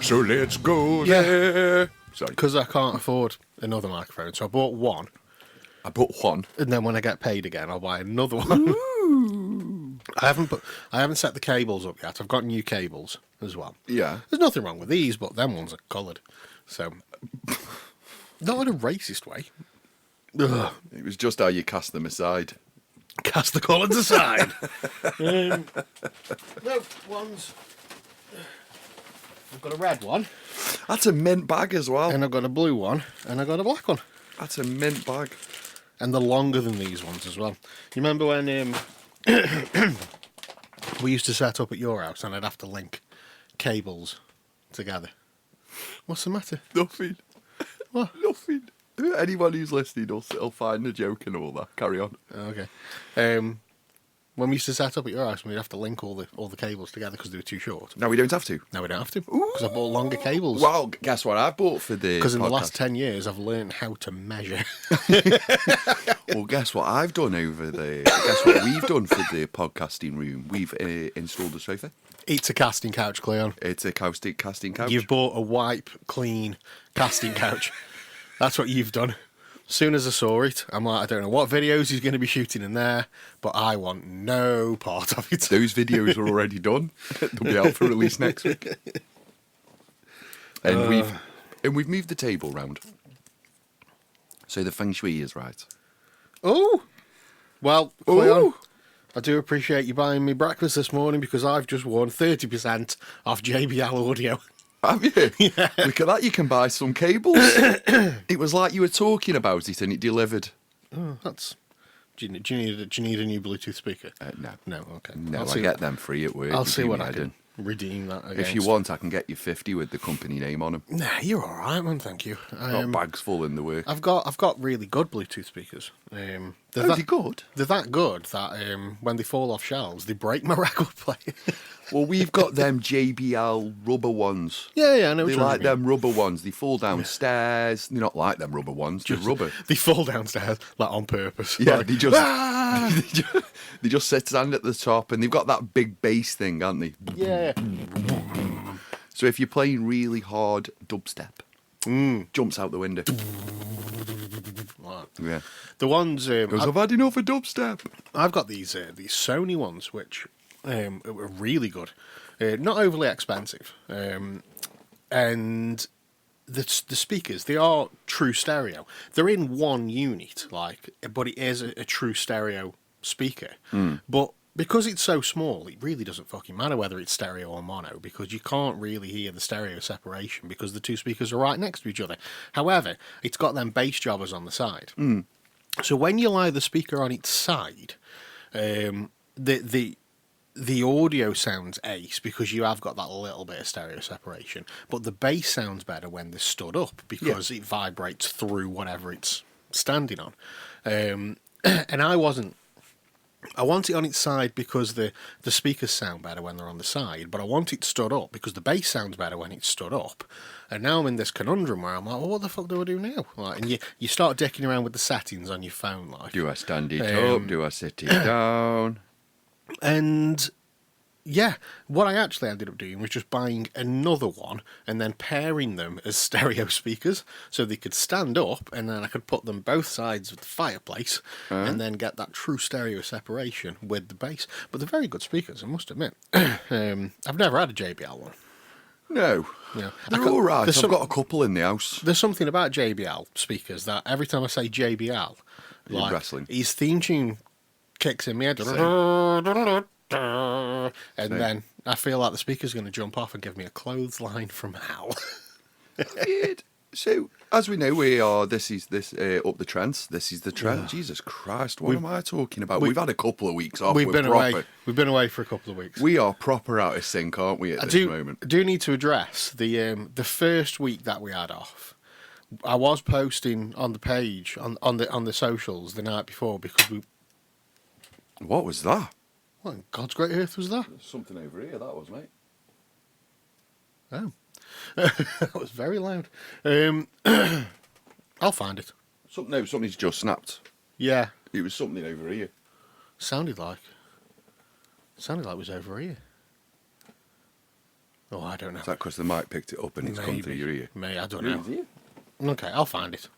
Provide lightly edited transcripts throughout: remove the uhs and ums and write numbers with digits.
So let's go there. Sorry. Because I can't afford another microphone, so I bought one. I bought one. And then when I get paid again, I'll buy another one. Ooh. I haven't set the cables up yet. I've got new cables as well. Yeah. There's nothing wrong with these, but them ones are coloured. So, not in a racist way. Ugh. It was just how you cast them aside. Cast the colours aside. No, ones. I've got a red one. That's a mint bag as well. And I've got a blue one. And I've got a black one. That's a mint bag. And they're longer than these ones as well. You remember when we used to set up at your house and I'd have to link cables together? What's the matter? Nothing. What? Nothing. Anyone who's listening will find the joke and all that. Carry on. Okay. When we used to set up at your house, we'd have to link all the cables together because they were too short. Now we don't have to. Now we don't have to because I bought longer cables. Well, guess what I bought for the Because in the podcast? last 10 years, I've learned how to measure. Well, guess what I've done guess what we've done for the podcasting room? We've installed a sofa. It's a casting couch, Cleon. It's a casting couch. You've bought a wipe clean casting couch. That's what you've done. As soon as I saw it, I'm like, I don't know what videos he's going to be shooting in there, but I want no part of it. Those videos are already done. They'll be out for release next week. And we've moved the table round, so the feng shui is right. Oh, well, Cleon, Ooh. I do appreciate you buying me breakfast this morning because I've just won 30% off JBL audio. Have you? Yeah. Look at that, you can buy some cables. It was like you were talking about it and it delivered. Oh, that's. Do you need a new Bluetooth speaker? No. No, okay. No, I'll I get them free at work. I'll You see do what me I head can in. redeem that against. If you want, I can get you 50 with the company name on them. Nah, you're all right, man. Thank you. Got bags full in the work. I've got really good Bluetooth speakers. They're They're good. They're that good that when they fall off shelves, they break my record player. Well, we've got them JBL rubber ones. Yeah, I know. They what you like mean. them rubber ones. They fall downstairs. They're not like them rubber ones. They're rubber. They fall downstairs like on purpose. Yeah, Like, they just "Ah!" they just stand at the top, and they've got that big bass thing, haven't they? Yeah. So if you're playing really hard dubstep, jumps out the window. Wow. Yeah, The ones because I've had enough of dubstep. I've got these Sony ones, which were really good, not overly expensive, and the speakers, they are true stereo. They're in one unit, but it is a true stereo speaker. But because it's so small, it really doesn't fucking matter whether it's stereo or mono, because you can't really hear the stereo separation because the two speakers are right next to each other. However, it's got them bass jobbers on the side. So when you lie the speaker on its side, the audio sounds ace because you have got that little bit of stereo separation, but the bass sounds better when they're stood up because it vibrates through whatever it's standing on. And I want it on its side because the speakers sound better when they're on the side, but I want it stood up because the bass sounds better when it's stood up. And now I'm in this conundrum where I'm like, well, what the fuck do I do now? Like, and you start dicking around with the settings on your phone, like. Do I stand it up? Do I sit it down? And yeah, what I actually ended up doing was just buying another one and then pairing them as stereo speakers so they could stand up, and then I could put them both sides of the fireplace and then get that true stereo separation with the bass. But they're very good speakers, I must admit. I've never had a JBL one. No. Yeah. They're all right. I've got a couple in the house. There's something about JBL speakers that every time I say JBL, like wrestling. his theme tune kicks in my head. And then I feel like the speaker's going to jump off and give me a clothesline from hell. Weird. So, as we know, this is Up the Trent. This is the Trent. Jesus Christ, what am I talking about? We've had a couple of weeks off. We've been proper. away. We've been away for a couple of weeks. We are proper out of sync, aren't we, at this moment? I do need to address the first week that we had off. I was posting on the page on the socials the night before because we. What was that? What in God's great earth was that? There's something over here, that was, mate. Oh. That was very loud. I'll find it. Something's just snapped. Yeah. It was something over here. Sounded like it was over here. Oh, I don't know. Is that because the mic picked it up and it's come through your ear? Maybe, I don't know. Okay, I'll find it.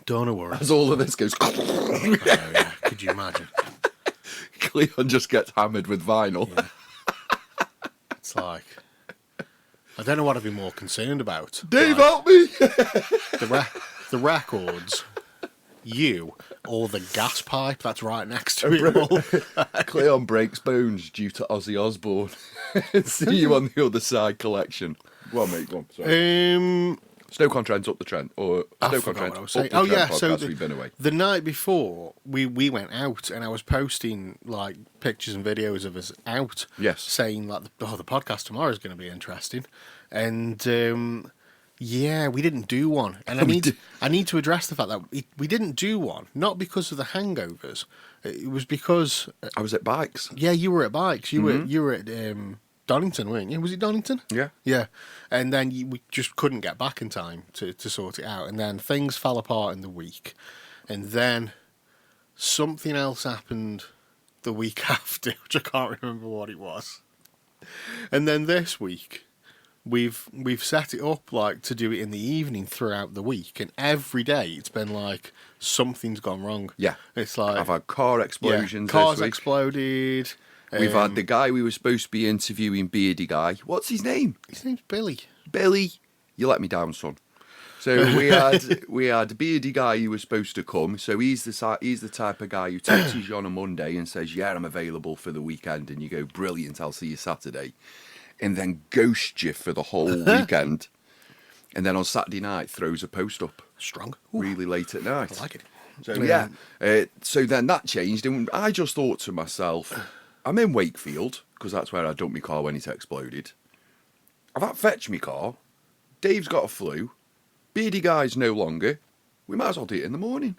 Don't worry. As all of this goes... Oh, yeah. Could you imagine? Cleon just gets hammered with vinyl. Yeah. It's like... I don't know what I'd be more concerned about. Dave, like, help me! the records, you, or the gas pipe that's right next to it all. Cleon breaks bones due to Ozzy Osbourne. See you on the other side collection. Go on, mate, go on. Sorry. Stoke-on-Trent, Up the Trent, or Stoke-on-Trent, Up the Trent podcast, we've been away. The night before, we went out, and I was posting, like, pictures and videos of us out. Yes. Saying, like, the podcast tomorrow is going to be interesting. And, yeah, we didn't do one. And I need to address the fact that we didn't do one, not because of the hangovers. It was because... I was at Bikes. Yeah, you were at Bikes. You were at... Donington, weren't you? Was it Donington? Yeah. Yeah. And then we just couldn't get back in time to sort it out. And then things fell apart in the week. And then something else happened the week after, which I can't remember what it was. And then this week, we've set it up like to do it in the evening throughout the week. And every day it's been like something's gone wrong. Yeah. It's like... I've had car explosions cars this week. exploded... We've had the guy we were supposed to be interviewing, Beardy Guy. What's his name? His name's Billy. Billy. You let me down, son. So we had Beardy Guy who was supposed to come. So he's the type of guy who texts you on a Monday and says, yeah, I'm available for the weekend. And you go, brilliant, I'll see you Saturday. And then ghosts you for the whole weekend. And then on Saturday night throws a post up. Strong. Really late at night. I like it. So yeah. So then that changed. And I just thought to myself... I'm in Wakefield, because that's where I dumped my car when it exploded. I've had to fetch my car. Dave's got a flu. Beardy Guy's no longer. We might as well do it in the morning.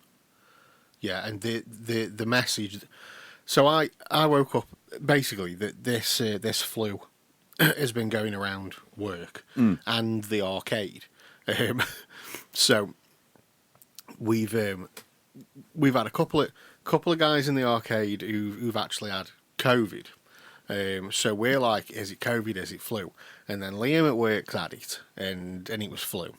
Yeah, and the message... So I woke up, basically, that this flu has been going around work and the arcade. So we've had a couple of guys in the arcade who've actually had COVID. So we're like, is it COVID, is it flu? And then Liam at work's had it, and it was flu.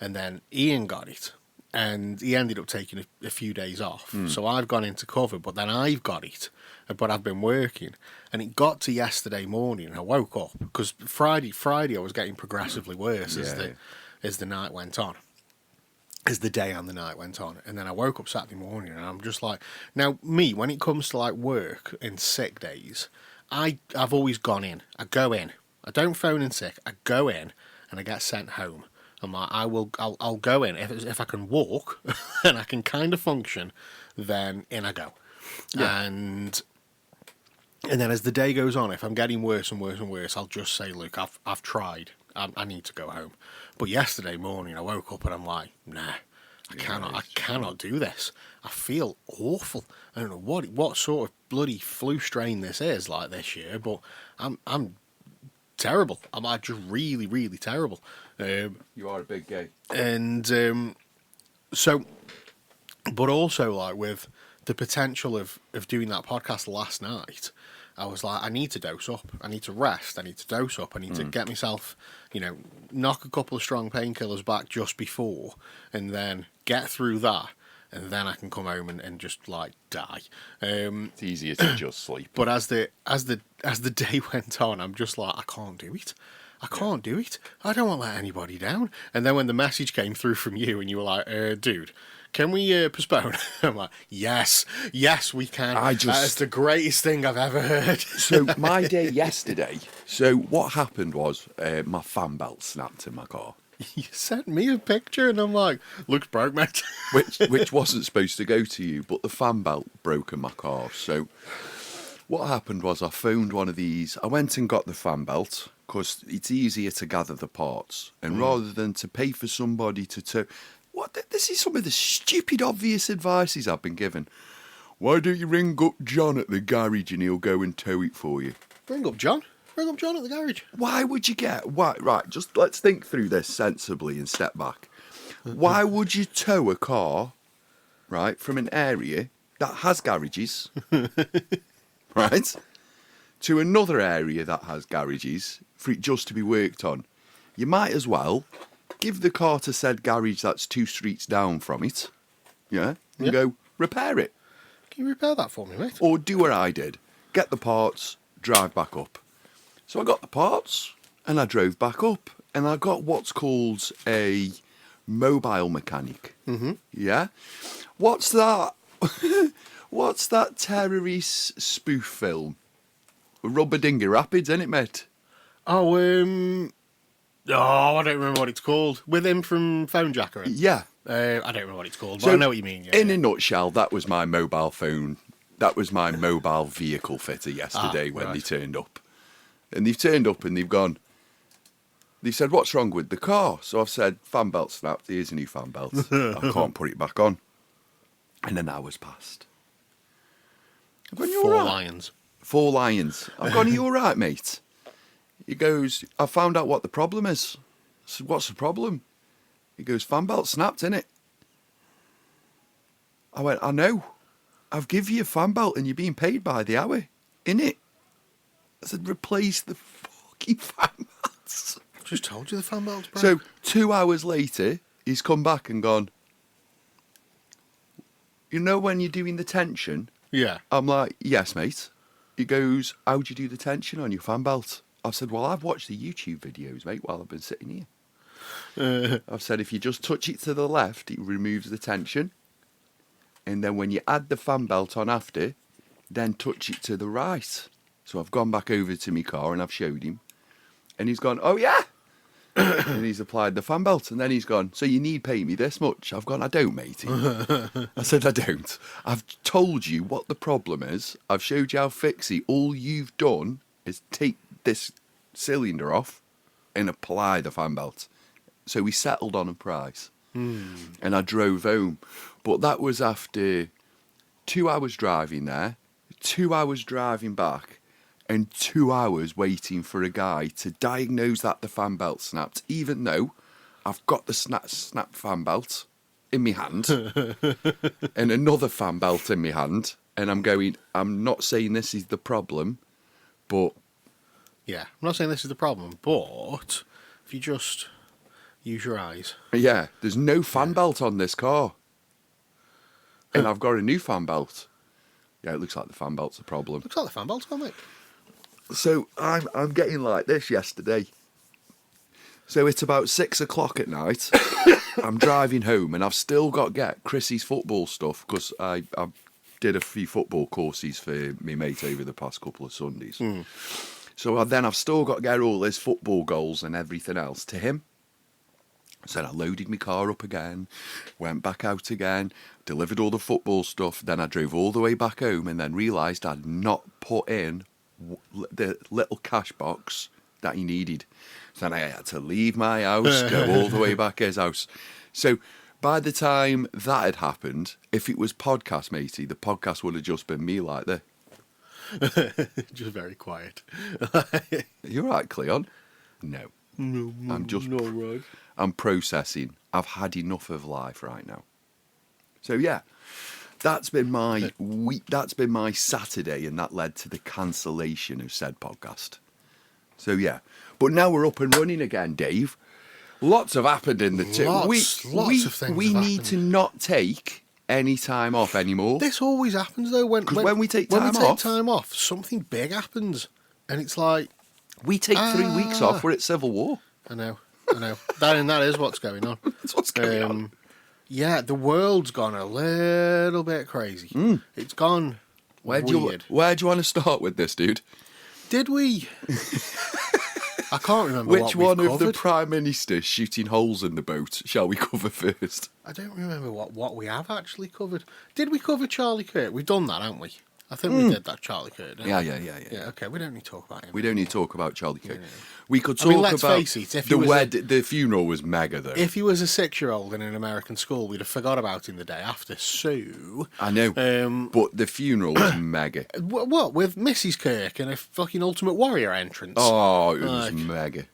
And then Ian got it, and he ended up taking a few days off. So I've gone into cover, but then I've got it, but I've been working. And it got to yesterday morning, and I woke up, because Friday I was getting progressively worse as the night went on. As the day and the night went on. And then I woke up Saturday morning and I'm just like... Now, me, when it comes to, like, work and sick days, I've always gone in. I go in. I don't phone in sick. I go in and I get sent home. I'm like, I'll go in. If I can walk and I can kind of function, then in I go. Yeah. And then as the day goes on, if I'm getting worse and worse and worse, I'll just say, look, I've tried. I need to go home. But yesterday morning, I woke up and I'm like, nah, I cannot do this. I feel awful. I don't know what sort of bloody flu strain this is like this year, but I'm terrible. I'm like just really, really terrible. You are a big gay. And so, but also like with the potential of doing that podcast last night, I was like, I need to dose up. I need to rest. I need to dose up. I need to get myself, knock a couple of strong painkillers back just before, and then get through that, and then I can come home and just like die. It's easier to just sleep. But as the day went on, I'm just like, I can't do it. I can't do it. I don't want to let anybody down. And then when the message came through from you, and you were like, dude, can we postpone? I'm like, yes, we can. That's the greatest thing I've ever heard. So my day yesterday, so what happened was my fan belt snapped in my car. You sent me a picture and I'm like, looks broke, mate. which wasn't supposed to go to you, but the fan belt broke in my car. So what happened was I phoned one of these. I went and got the fan belt because it's easier to gather the parts. And rather than to pay for somebody to tow... This is some of the stupid, obvious advices I've been given. Why don't you ring up John at the garage and he'll go and tow it for you? Ring up John? Ring up John at the garage. Why would you get... Right, just let's think through this sensibly and step back. Why would you tow a car, right, from an area that has garages, right, to another area that has garages for it just to be worked on, you might as well give the car to said garage that's 2 streets down from it, and go repair it. Can you repair that for me, mate? Or do what I did, get the parts, drive back up. So I got the parts and I drove back up and I got what's called a mobile mechanic. Mm-hmm. Yeah? What's that? What's that terrorist spoof film? Rubber Dinghy Rapids, isn't it, mate? Oh, I don't remember what it's called. With him from Phone Jacker. Yeah. I don't remember what it's called, but I know what you mean. Yeah, in a nutshell, that was my mobile phone. That was my mobile vehicle fitter yesterday when they turned up. And they've turned up and they've gone, they said, what's wrong with the car? So I've said, fan belt snapped, here's a new fan belt. I can't put it back on. And an hour's passed. I've gone, you all right? 4 lions. 4 lions. I've gone, are you all right, mate? He goes, I found out what the problem is. I said, what's the problem? He goes, fan belt snapped, innit? I went, I know. I've given you a fan belt and you're being paid by the hour, innit? I said, replace the fucking fan belts. Just told you the fan belt's broke. So 2 hours later, he's come back and gone, you know when you're doing the tension? Yeah. I'm like, yes, mate. He goes, how'd you do the tension on your fan belt? I said, well, I've watched the YouTube videos, mate, while I've been sitting here. I've said, if you just touch it to the left, it removes the tension. And then when you add the fan belt on after, then touch it to the right. So I've gone back over to my car and I've showed him. And he's gone, oh, yeah. And he's applied the fan belt. And then he's gone, so you need pay me this much? I've gone, I don't, matey. I said, I don't. I've told you what the problem is. I've showed you how to fix it. All you've done is take this cylinder off and apply the fan belt. So we settled on a price. And I drove home. But that was after 2 hours driving there, 2 hours driving back, and 2 hours waiting for a guy to diagnose that the fan belt snapped, even though I've got the snap fan belt in my hand and another fan belt in my hand. And I'm going, I'm not saying this is the problem, but... Yeah, I'm not saying this is the problem, but if you just use your eyes. Yeah, there's no fan belt on this car. And I've got a new fan belt. Yeah, it looks like the fan belt's a problem. Looks like the fan belt's gone, mate. So I'm getting like this yesterday. So it's about 6 o'clock at night. I'm driving home and I've still got to get Chrissy's football stuff because I did a few football courses for me mate over the past couple of Sundays. So I've still got to get all his football goals and everything else to him. So I loaded my car up again, went back out again, delivered all the football stuff. Then I drove all the way back home and then realised I'd not put in the little cash box that he needed. So then I had to leave my house, go all the way back his house. So by the time that had happened, if it was podcast, matey, the podcast would have just been me like this. Just very quiet. You all right, Cleon? No. I'm just... No, right. I'm processing. I've had enough of life right now. So yeah, that's been my week. That's been my Saturday, and that led to the cancellation of said podcast. So yeah, but now we're up and running again, Dave. Lots have happened in the Lots of things. We have need happened. to not take any time off anymore. This always happens though. When we take time off, something big happens, and it's like we take 3 weeks off. We're at Civil War. I know. That is what's going on. That's what's going on. Yeah, the world's gone a little bit crazy. It's gone weird. Where do you want to start with this, dude? Did we? I can't remember Which what one we've of the covered. Prime Minister shooting holes in the boat shall we cover first? I don't remember what we have actually covered. Did we cover Charlie Kirk? We've done that, haven't we? I think we did that Charlie Kirk. Didn't we? Yeah. Okay, we don't need to talk about him. We don't need to talk about Charlie Kirk. We could talk let's about face it, if he was the funeral was mega though. If he was a 6-year-old in an American school, we'd have forgot about him the day after. So I know, but the funeral was mega. What with Mrs. Kirk and a fucking Ultimate Warrior entrance? Oh, it was mega.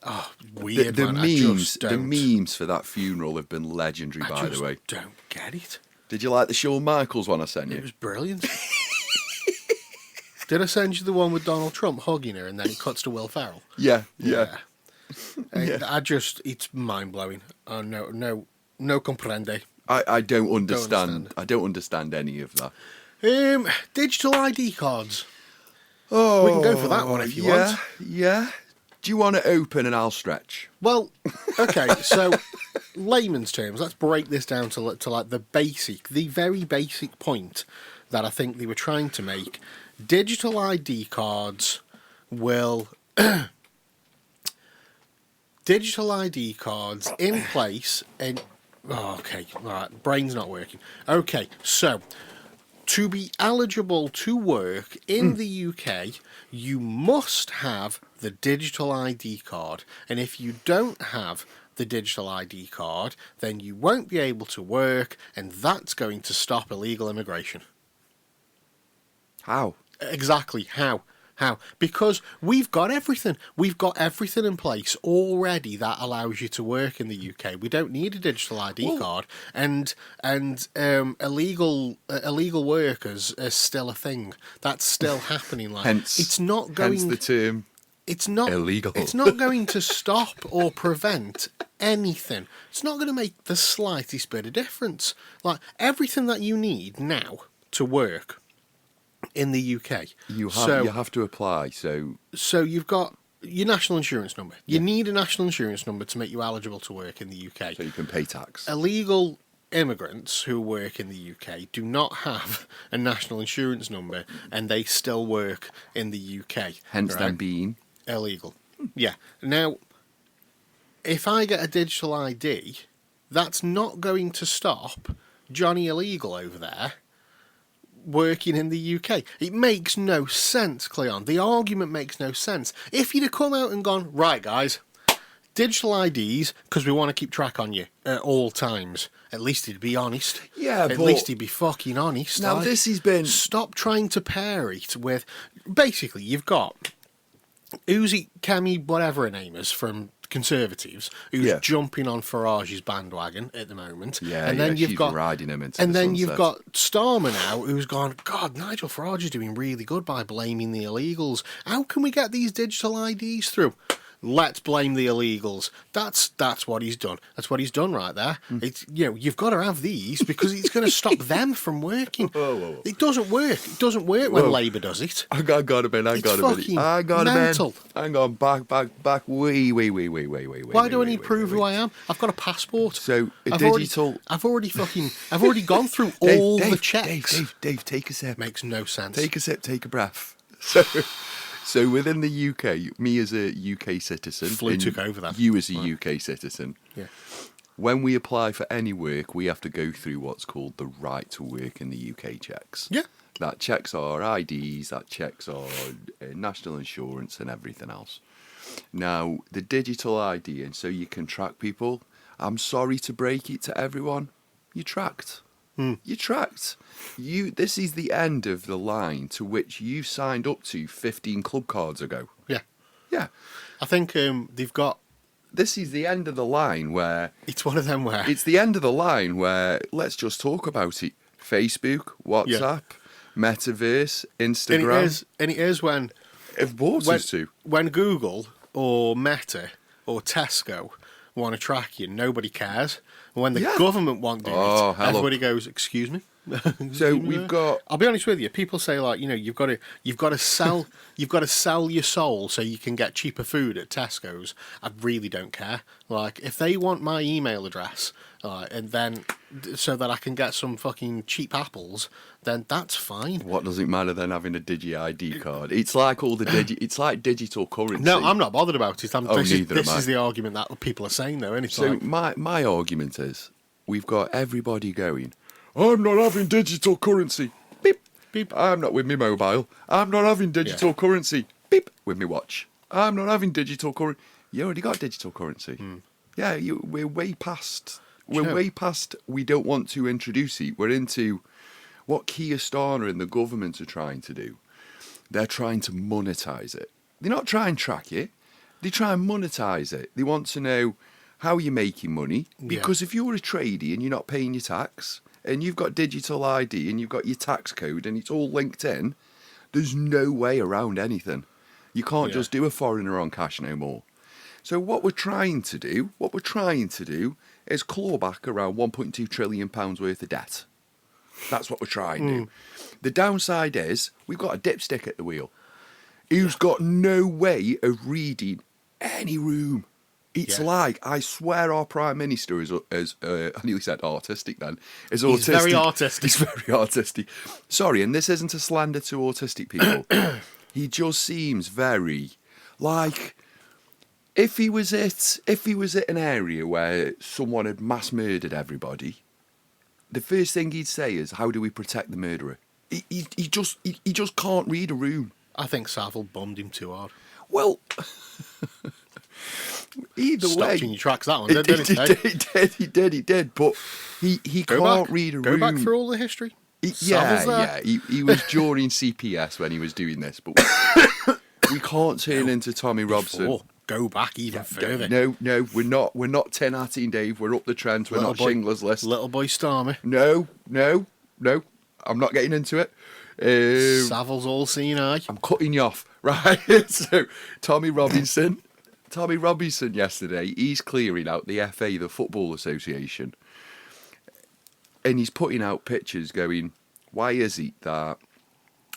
Oh, weird. The man. the memes for that funeral have been legendary. By the way, don't get it. Did you like the Shawn Michaels one I sent you? It was brilliant. Did I send you the one with Donald Trump hugging her and then it cuts to Will Ferrell? Yeah. It's mind blowing. Oh no comprende. I don't understand. understand. I don't understand any of that. Digital ID cards. Oh, We can go for that one if you want. Yeah. Do you want to open and I'll stretch? Well, okay, so layman's terms, let's break this down to like the very basic point that I think they were trying to make. Digital ID cards will... digital ID cards in place and... Oh, okay, all right, brain's not working. Okay, so... To be eligible to work in the UK, you must have the digital ID card. And if you don't have the digital ID card, then you won't be able to work, and that's going to stop illegal immigration. How? Exactly, how? How? Because we've got everything. We've got everything in place already that allows you to work in the UK. We don't need a digital ID card, and illegal workers are still a thing. That's still happening. Like it's not going. Hence the term. It's not illegal. It's not going to stop or prevent anything. It's not going to make the slightest bit of difference. Like everything that you need now to work in the UK. You have to apply. So you've got your national insurance number. You need a national insurance number to make you eligible to work in the UK. So you can pay tax. Illegal immigrants who work in the UK do not have a national insurance number, and they still work in the UK. Hence them being illegal. Yeah. Now, if I get a digital ID, that's not going to stop Johnny Illegal over there working in the UK. It makes no sense, Cleon. The argument makes no sense. If you'd have come out and gone, right, guys, digital IDs, because we want to keep track on you at all times. At least he'd be honest. Yeah, At least he'd be fucking honest. Now, this has been... Stop trying to pair it with... Basically, you've got Uzi, Kemi, whatever her name is, from Conservatives, who's jumping on Farage's bandwagon at the moment. Yeah, and then she's riding him into and the then sunset. you've got Starmer now, who's gone, God, Nigel Farage is doing really good by blaming the illegals. How can we get these digital IDs through? Let's blame the illegals. That's what he's done. That's what he's done right there. It's you've got to have these because it's going to stop them from working. Whoa. It doesn't work. It doesn't work when Labour does it. I got a minute. Mental. Hang on, back. Wait. Why do I need to prove who I am? I've got a passport. So I've digital. already gone through all the checks. Dave, take a sip. Makes no sense. Take a sip. Take a breath. So within the UK, me as a UK citizen, Flu took over that. You as a UK citizen, when we apply for any work, we have to go through what's called the right to work in the UK checks. Yeah. That checks our IDs, that checks our national insurance and everything else. Now, the digital ID, and so you can track people, I'm sorry to break it to everyone, you're tracked. You're tracked. This is the end of the line to which you signed up to 15 club cards ago. Yeah. I think they've got... This is the end of the line where... It's one of them where... It's the end of the line where, let's just talk about it. Facebook, WhatsApp, Metaverse, Instagram. And it is when... It bought us to. When Google or Meta or Tesco want to track you, nobody cares. And when the government want to do it, everybody goes, excuse me? So we've got... I'll be honest with you. People say, like, you've got to sell your soul so you can get cheaper food at Tesco's. I really don't care. Like, if they want my email address, and then so that I can get some fucking cheap apples, then that's fine. What does it matter then having a digi ID card? It's like all the it's like digital currency. No, I'm not bothered about it. This is the argument that people are saying, though. And it's so my argument is, we've got everybody going, I'm not having digital currency. Beep. Beep. I'm not with me mobile. I'm not having digital currency. Beep. With me watch. I'm not having digital currency. You already got digital currency. Yeah, we're way past. We're way past. We don't want to introduce it. We're into what Keir Starmer and the government are trying to do. They're trying to monetize it. They're not trying to track it. They try and monetize it. They want to know how you're making money. Because if you're a tradie and you're not paying your tax, and you've got digital ID and you've got your tax code and it's all linked in, There's no way around anything. You can't Yeah. just do a foreigner on cash no more. So what we're trying to do is claw back around £1.2 trillion worth of debt. That's what we're trying to do. The downside is we've got a dipstick at the wheel who's got no way of reading any room. It's Yeah. like, I swear our Prime Minister is I nearly said autistic then. Is He's autistic. very artistic. He's very artistic. Sorry, and this isn't a slander to autistic people. He just seems very, like, if he was at an area where someone had mass murdered everybody, the first thing he'd say is, how do we protect the murderer? He just can't read a room. I think Savile bummed him too hard. Well, either Stopped way, you in your tracks, that one, didn't it? he did, but he can't read a room. Go back through all the history. Yeah, Savile's there. he was during CPS when he was doing this, but we can't turn into Tommy Robson. Before. Go back even further. No, we're not 10 18 Dave. We're up the Trent. We're not Schindler's List. Little boy Stormy. No. I'm not getting into it. Savile's all seeing eye. I'm cutting you off, right? So Tommy Robinson yesterday, he's clearing out the FA, the Football Association, and he's putting out pictures going, why is it that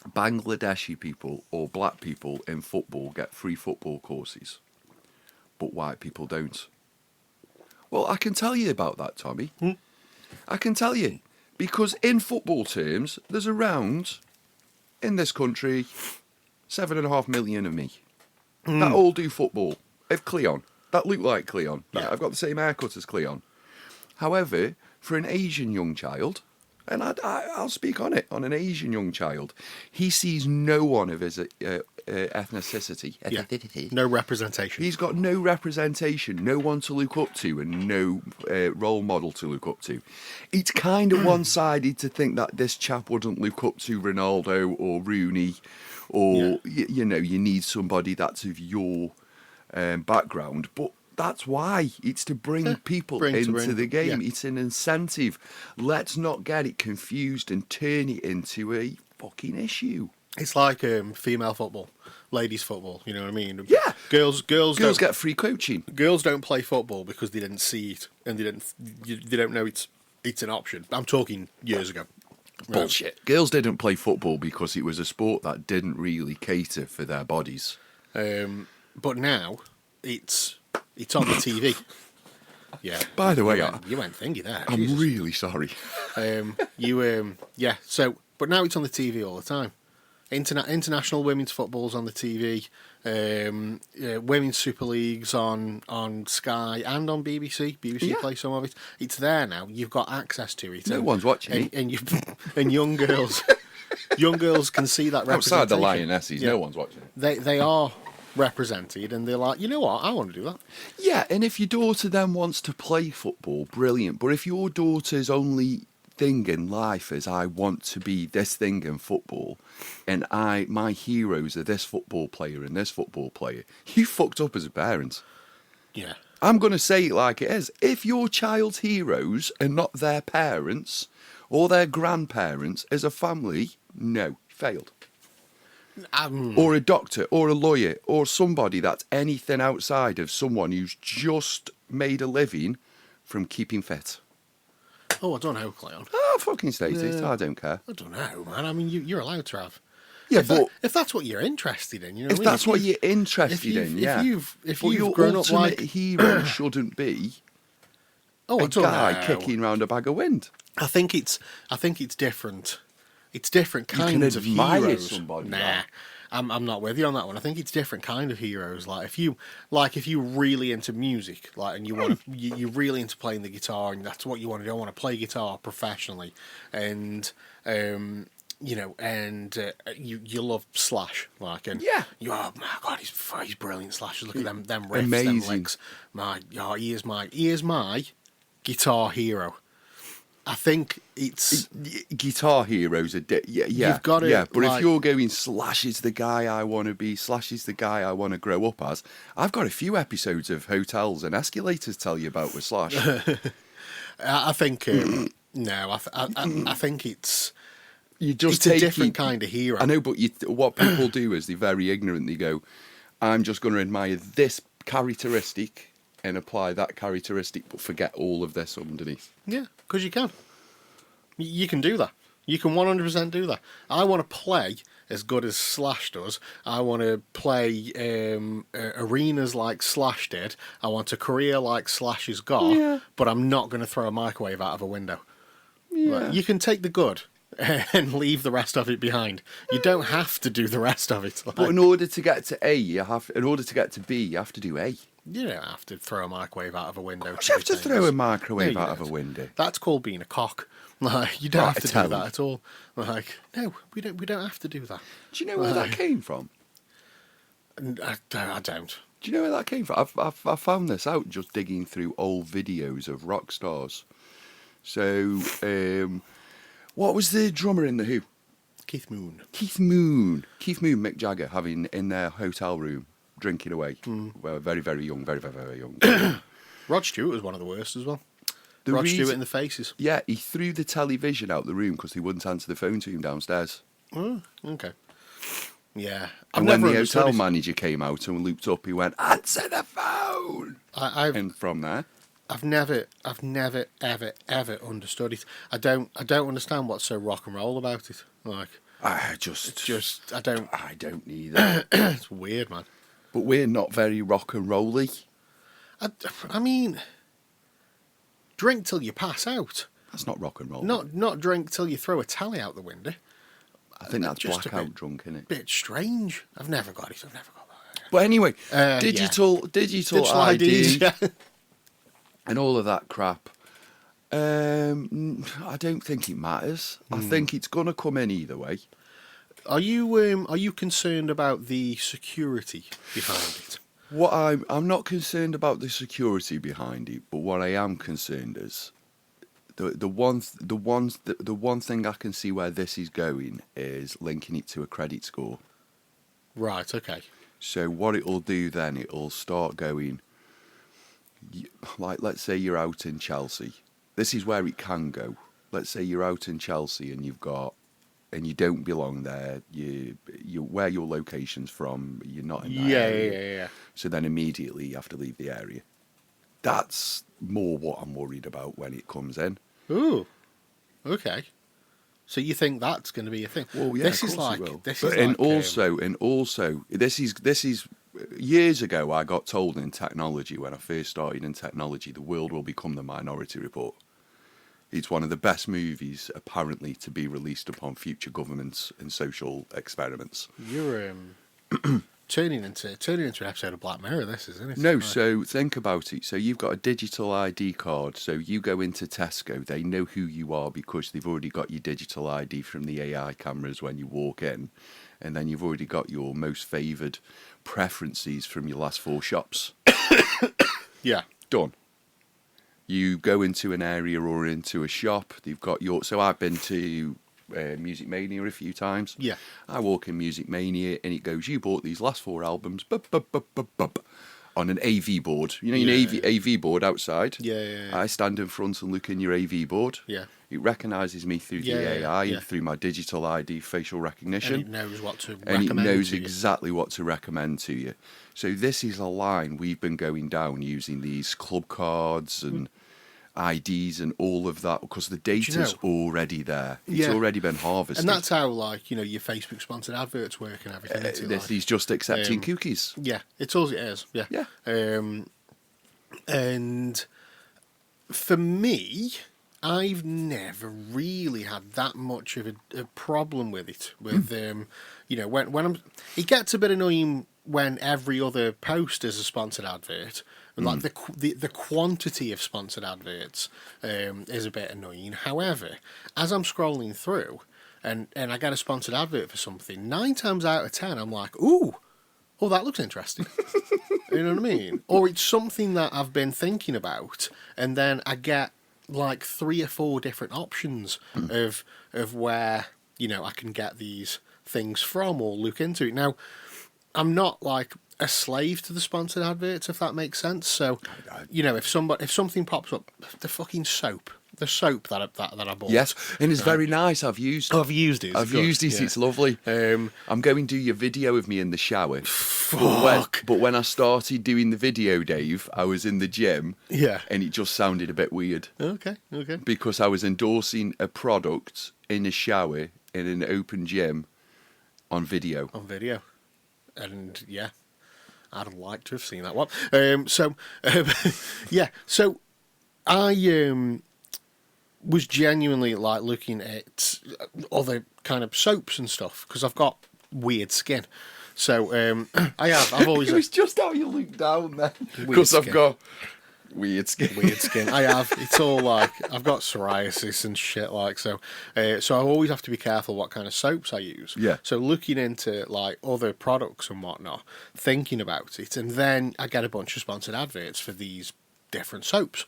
Bangladeshi people or black people in football get free football courses, but white people don't? Well, I can tell you about that, Tommy. I can tell you. Because in football terms, there's around, in this country, 7.5 million of me. That all do football. Of Cleon. That look like Cleon. Yeah. I've got the same haircut as Cleon. However, for an Asian young child, and I'll speak on it, on an Asian young child, he sees no one of his ethnicity. Yeah. No representation. He's got no representation, no one to look up to, and no role model to look up to. It's kind of one-sided to think that this chap wouldn't look up to Ronaldo or Rooney, or you need somebody that's of your background. But that's why. It's to bring people into the game. Yeah. It's an incentive. Let's not get it confused and turn it into a fucking issue. It's like female football, ladies football. You know what I mean? Yeah. Girls get free coaching. Girls don't play football because they didn't see it and they don't know it's an option. I'm talking years ago. Bullshit. Girls didn't play football because it was a sport that didn't really cater for their bodies. But now it's on the TV. Yeah. By the way, you went thingy there. I'm Jesus. really sorry. Yeah. So, but now it's on the TV all the time. International women's football's on the TV. Women's Super League's on Sky and on BBC. BBC play some of it. It's there now. You've got access to it. No one's watching it. And young girls can see that representation. Outside the Lionesses, no one's watching it. They are represented, and they're like, you know what, I want to do that. Yeah, and if your daughter then wants to play football, brilliant. But if your daughter's only thing in life is, I want to be this thing in football, and my heroes are this football player and this football player, you fucked up as a parent. Yeah. I'm going to say it like it is. If your child's heroes are not their parents or their grandparents as a family, no, failed. Or a doctor or a lawyer or somebody that's anything outside of someone who's just made a living from keeping fit. Oh, I don't know, Cleon. Oh, fucking state it. I don't care. I don't know, man. I mean, you're allowed to have. Yeah, if that's what you're interested in, you know. If that's what you're interested in, yeah. If but you've your grown up ultimate like hero shouldn't be a guy kicking round a bag of wind. I think it's different. It's different kinds of admire heroes. Somebody, nah, right? I'm not with you on that one. I think it's different kind of heroes. Like if you're really into music, like, and you want to, you're really into playing the guitar, and that's what you want to do. I want to play guitar professionally, and you love Slash, like, and oh my god, he's brilliant, Slash. Look at them riffs, amazing. them licks. He is my guitar hero. I think it's guitar heroes are You've got to, but if you're going Slash is the guy I want to be, Slash is the guy I want to grow up as, I've got a few episodes of Hotels and Escalators to tell you about with Slash. I think no, I think it's You just it's a different kind of hero. I know, but what people do is they're very ignorant. They go, I'm just going to admire this characteristic and apply that characteristic, but forget all of this underneath. Yeah, because you can. You can do that. You can 100% do that. I want to play as good as Slash does. I want to play arenas like Slash did. I want a career like Slash has got, but I'm not going to throw a microwave out of a window. Yeah. Like, you can take the good and leave the rest of it behind. You don't have to do the rest of it. Like, But in order to get to A, in order to get to B, you have to do A. you don't have to throw a microwave out of a window. You have to throw a microwave No, you out of a don't. window. That's called being a cock. Like, you don't Right, have to tell do that me. at all. Like, no, we don't have to do that. Do you know where that came from? I don't. Do you know where that came from? I found this out just digging through old videos of rock stars. So, what was the drummer in The Who? Keith Moon. Keith Moon, Mick Jagger, having in their hotel room, drinking away. Well, very, very young, very, very, very young. Rod Stewart was one of the worst as well. The Rod reason- Stewart in the faces. Yeah, he threw the television out the room because he wouldn't answer the phone to him downstairs. Oh, okay. Yeah. And when the understood hotel his- manager came out and looped up, he went, "Answer the phone!" And from there, I've never, ever understood it. I don't understand what's so rock and roll about it. Like, I don't either. it's weird, man. But we're not very rock and rolly. I mean, drink till you pass out. That's not rock and roll. Not drink till you throw a tally out the window. I think that's just a blackout bit- drunk, isn't it? Bit strange. I've never got it. I've never got that. But anyway, Yeah. digital Digital IDs. ID Yeah. and all of that crap. I don't think it matters. I think it's gonna come in either way. Are you concerned about the security behind it? What I'm not concerned about the security behind it, but what I am concerned is the one thing I can see where this is going is linking it to a credit score. Right. Okay. So what it'll do then, it'll start going, like, let's say you're out in Chelsea. This is where it can go. Let's say you're out in Chelsea and you don't belong there. You where your location's from. You're not in that area. Yeah. So then immediately you have to leave the area. That's more what I'm worried about when it comes in. Ooh. Okay. So you think that's going to be a thing? Well, yeah, this of is course like it will. this But is and like, also this is years ago I got told in technology, when I first started in technology, the world will become the Minority Report. It's one of the best movies apparently to be released upon future governments and social experiments. You're turning into an episode of Black Mirror. This isn't it? No, Like, so think about it. So you've got a digital ID card. So you go into Tesco, they know who you are because they've already got your digital ID from the AI cameras when you walk in. And then you've already got your most favoured preferences from your last 4 shops. yeah. Done. You go into an area or into a shop, they've got your... So I've been to Music Mania a few times. Yeah. I walk in Music Mania and it goes, you bought these last 4 albums, on an AV board. You know, Yeah. AV board outside. Yeah. I stand in front and look in your AV board. Yeah. It recognises me through Yeah, the AI yeah. and through my digital ID facial recognition. And it knows what to And it recommend knows to you. exactly what to recommend to you. So this is a line we've been going down using these club cards and IDs and all of that because the data's already there. It's Yeah. already been harvested. And that's how, like, you know, your Facebook sponsored adverts work and everything. isn't it? This Like, is just accepting cookies. yeah, it's all it is. Yeah. Yeah. And for me, I've never really had that much of a problem with it. With you know, when it gets a bit annoying when every other post is a sponsored advert. Like the quantity of sponsored adverts is a bit annoying. However, as I'm scrolling through and I get a sponsored advert for something, 9 times out of 10 I'm like, ooh, oh, that looks interesting. You know what I mean? Or it's something that I've been thinking about, and then I get like 3 or 4 different options of where, you know, I can get these things from or look into it. Now, I'm not like a slave to the sponsored adverts, if that makes sense. So, you know, if something pops up, the fucking soap, the soap that I bought. Yes, and it's very nice. I've used it. I've used it. I've used it. Yeah. It's lovely. I'm going to do your video of me in the shower. Fuck. But when I started doing the video, Dave, I was in the gym. Yeah. And it just sounded a bit weird. Okay. Because I was endorsing a product in a shower in an open gym on video. On video. And yeah, I'd like to have seen that one. Yeah, so I was genuinely like looking at other kind of soaps and stuff because I've got weird skin. So I've always. It was just how you look down there. Weird Because I've skin. got weird skin. Weird skin. I have. It's all like I've got psoriasis and shit like so. So I always have to be careful what kind of soaps I use. Yeah. So looking into like other products and whatnot, thinking about it, and then I get a bunch of sponsored adverts for these different soaps.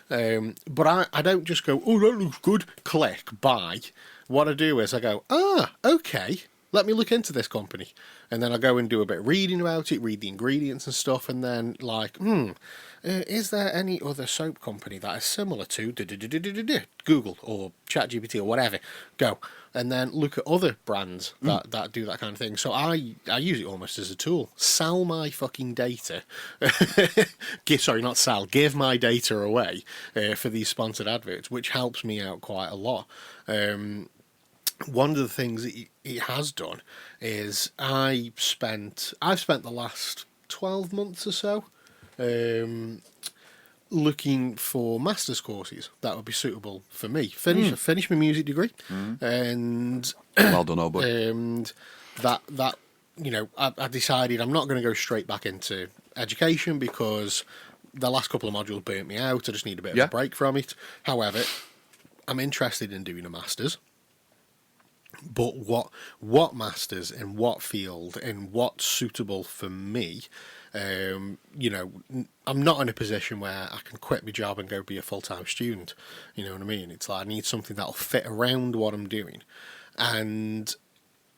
But I don't just go, oh, that looks good, click, buy. What I do is I go, okay, let me look into this company. And then I go and do a bit of reading about it, read the ingredients and stuff, and then like, is there any other soap company that is similar to Google or ChatGPT or whatever? Go. And then look at other brands that do that kind of thing. So I use it almost as a tool. Sell my fucking data. Sorry, not sell. Give my data away for these sponsored adverts, which helps me out quite a lot. One of the things it has done is I've spent the last 12 months or so looking for master's courses that would be suitable for me. Finish my music degree, and Well done, old boy. and that I decided I'm not going to go straight back into education because the last couple of modules burnt me out. I just need a bit of a break from it. However, I'm interested in doing a master's. But what masters in what field and what's suitable for me, I'm not in a position where I can quit my job and go be a full-time student. You know what I mean? It's like I need something that'll fit around what I'm doing. And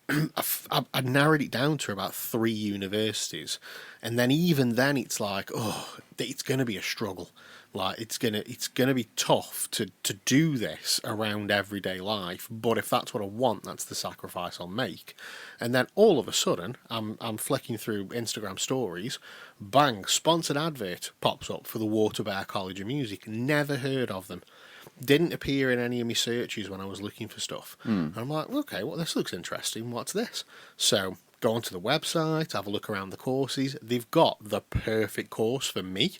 I narrowed it down to about 3 universities. And then even then it's like, it's going to be a struggle. Like it's gonna be tough to do this around everyday life, but if that's what I want, that's the sacrifice I'll make. And then all of a sudden, I'm flicking through Instagram stories, bang, sponsored advert pops up for the Waterbury College of Music. Never heard of them. Didn't appear in any of my searches when I was looking for stuff. And I'm like, okay, well this looks interesting. What's this? So go onto the website, have a look around the courses. They've got the perfect course for me.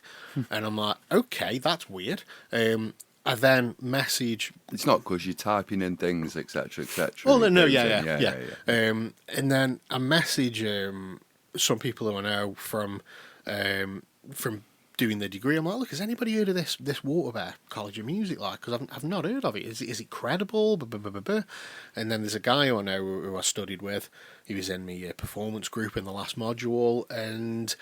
And I'm like, okay, that's weird. I then message... It's not because you're typing in things, etc., etc. Oh, no, yeah. And then I message some people who I know from doing the degree. I'm like, look, has anybody heard of this Waterbury College of Music? Like, because I've not heard of it. Is it credible? And then there's a guy who I know who I studied with. He was in my performance group in the last module, and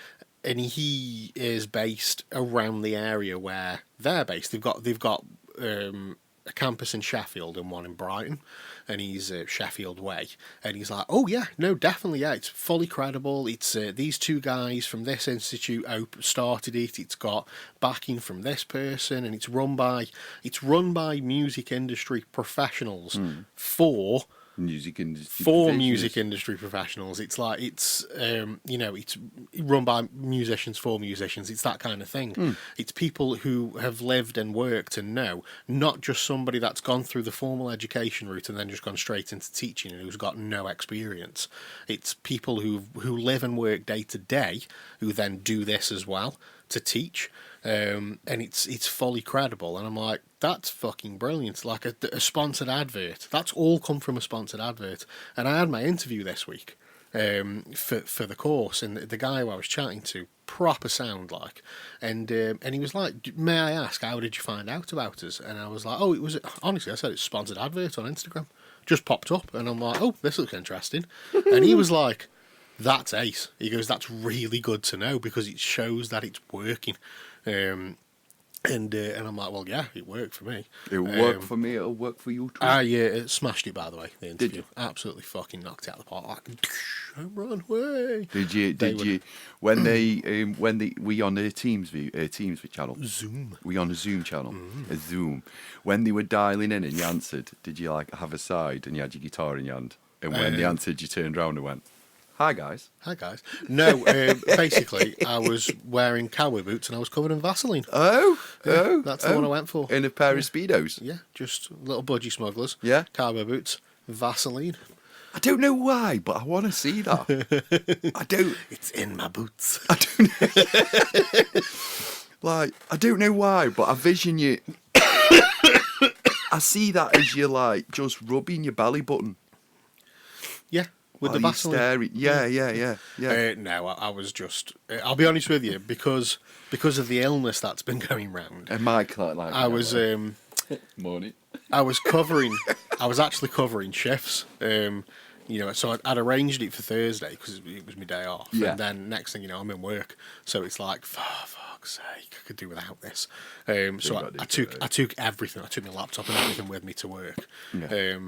he is based around the area where they're based. They've got a campus in Sheffield and one in Brighton, and he's Sheffield way, and he's like, oh yeah, no, definitely, yeah, it's fully credible. It's these 2 guys from this institute started it. It's got backing from this person, and it's run by music industry professionals for music industry professionals. It's like it's run by musicians for musicians. It's that kind of thing. It's people who have lived and worked and know, not just somebody that's gone through the formal education route and then just gone straight into teaching and who's got no experience. It's people who live and work day to day who then do this as well to teach. And it's fully credible, and I'm like, that's fucking brilliant. Like a sponsored advert. That's all come from a sponsored advert. And I had my interview this week for the course, and the guy who I was chatting to, proper sound like, and he was like, may I ask, how did you find out about us? And I was like, oh, it was, honestly, I said it's sponsored advert on Instagram. Just popped up, and I'm like, oh, this looks interesting. And he was like, that's ace. He goes, that's really good to know because it shows that it's working. And I'm like, well, yeah, it worked for me. It'll work for me. It'll work for you too. Yeah, it smashed it, by the way, the interview. Absolutely fucking knocked it out of the park. Like, home run, way. Did you? When we on the Teams channel. Zoom. We on a Zoom channel. A Zoom. When they were dialing in and you answered, did you like have a side and you had your guitar in your hand? And when they answered, you turned around and went, "Hi guys." Hi guys. No, basically, I was wearing cowboy boots and I was covered in Vaseline. That's the one I went for. In a pair of Speedos. Yeah, just little budgie smugglers. Yeah. Cowboy boots, Vaseline. I don't know why, but I want to see that. I don't. It's in my boots. I don't know. Like, I don't know why, but I vision you. I see that as you like just rubbing your belly button. Yeah, with the Vaseline. Staring. Yeah. No, I was just. I'll be honest with you, because of the illness that's been going round. And Mike like I was. Morning. I was actually covering shifts. So I'd arranged it for Thursday because it was my day off. Yeah. And then next thing you know, I'm in work. So it's like, for fuck's sake, I could do without this. So I took everything. I took my laptop and everything with me to work. Yeah.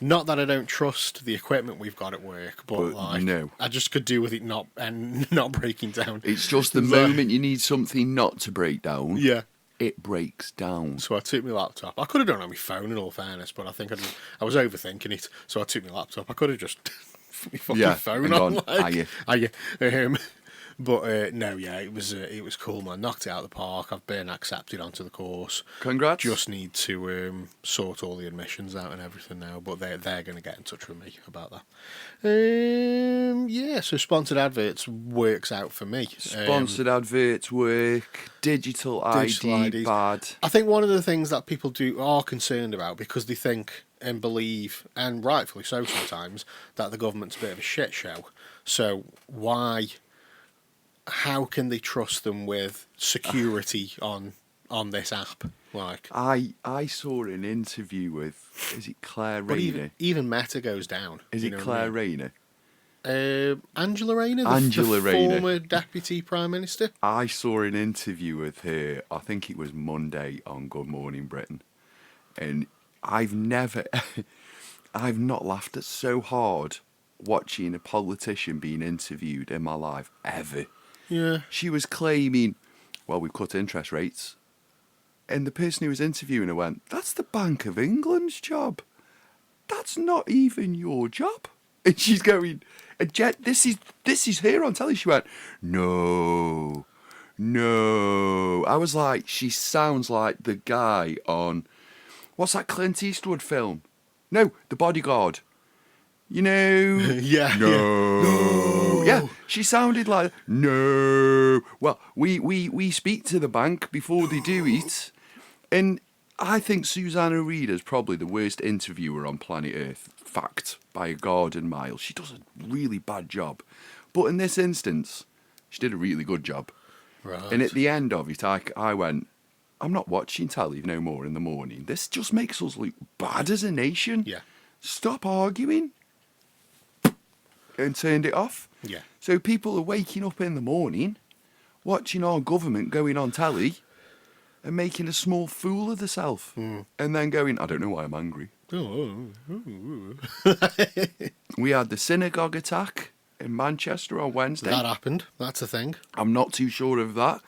Not that I don't trust the equipment we've got at work, but like, no. I just could do with it not breaking down. It's just the moment you need something not to break down. Yeah. It breaks down. So I took my laptop. I could have done it on my phone, in all fairness, but I think I was overthinking it. So I took my laptop. I could have just put my fucking phone on. It was cool, man. Knocked it out of the park. I've been accepted onto the course. Congrats. Just need to sort all the admissions out and everything now, but they're going to get in touch with me about that. So sponsored adverts works out for me. Sponsored adverts work. Digital ID bad. I think one of the things that people are concerned about, because they think and believe, and rightfully so sometimes, that the government's a bit of a shit show. So how can they trust them with security on this app? Like, I saw an interview with, is it Claire Rayner? Even Meta goes down. Is it Claire Rayner? Angela Rayner, Angela Rayner, former Deputy Prime Minister. I saw an interview with her, I think it was Monday on Good Morning Britain, and I've not laughed at so hard watching a politician being interviewed in my life ever. Yeah. She was claiming, well, we've cut interest rates. And the person who was interviewing her went, that's the Bank of England's job. That's not even your job. And she's going, this is her on telly. She went, no. I was like, she sounds like the guy on, what's that Clint Eastwood film? No, The Bodyguard. You know? Yeah. No. Yeah, she sounded like, no. Well, we speak to the bank before they do it. And I think Susanna Reid is probably the worst interviewer on planet Earth. Fact, by a garden mile. She does a really bad job. But in this instance, she did a really good job. Right. And at the end of it, I went, I'm not watching telly no more in the morning. This just makes us look bad as a nation. Yeah. Stop arguing. And turned it off. Yeah. So people are waking up in the morning, watching our government going on telly and making a small fool of themselves. And then going, I don't know why I'm angry. We had the synagogue attack in Manchester on Wednesday. That happened. That's a thing. I'm not too sure of that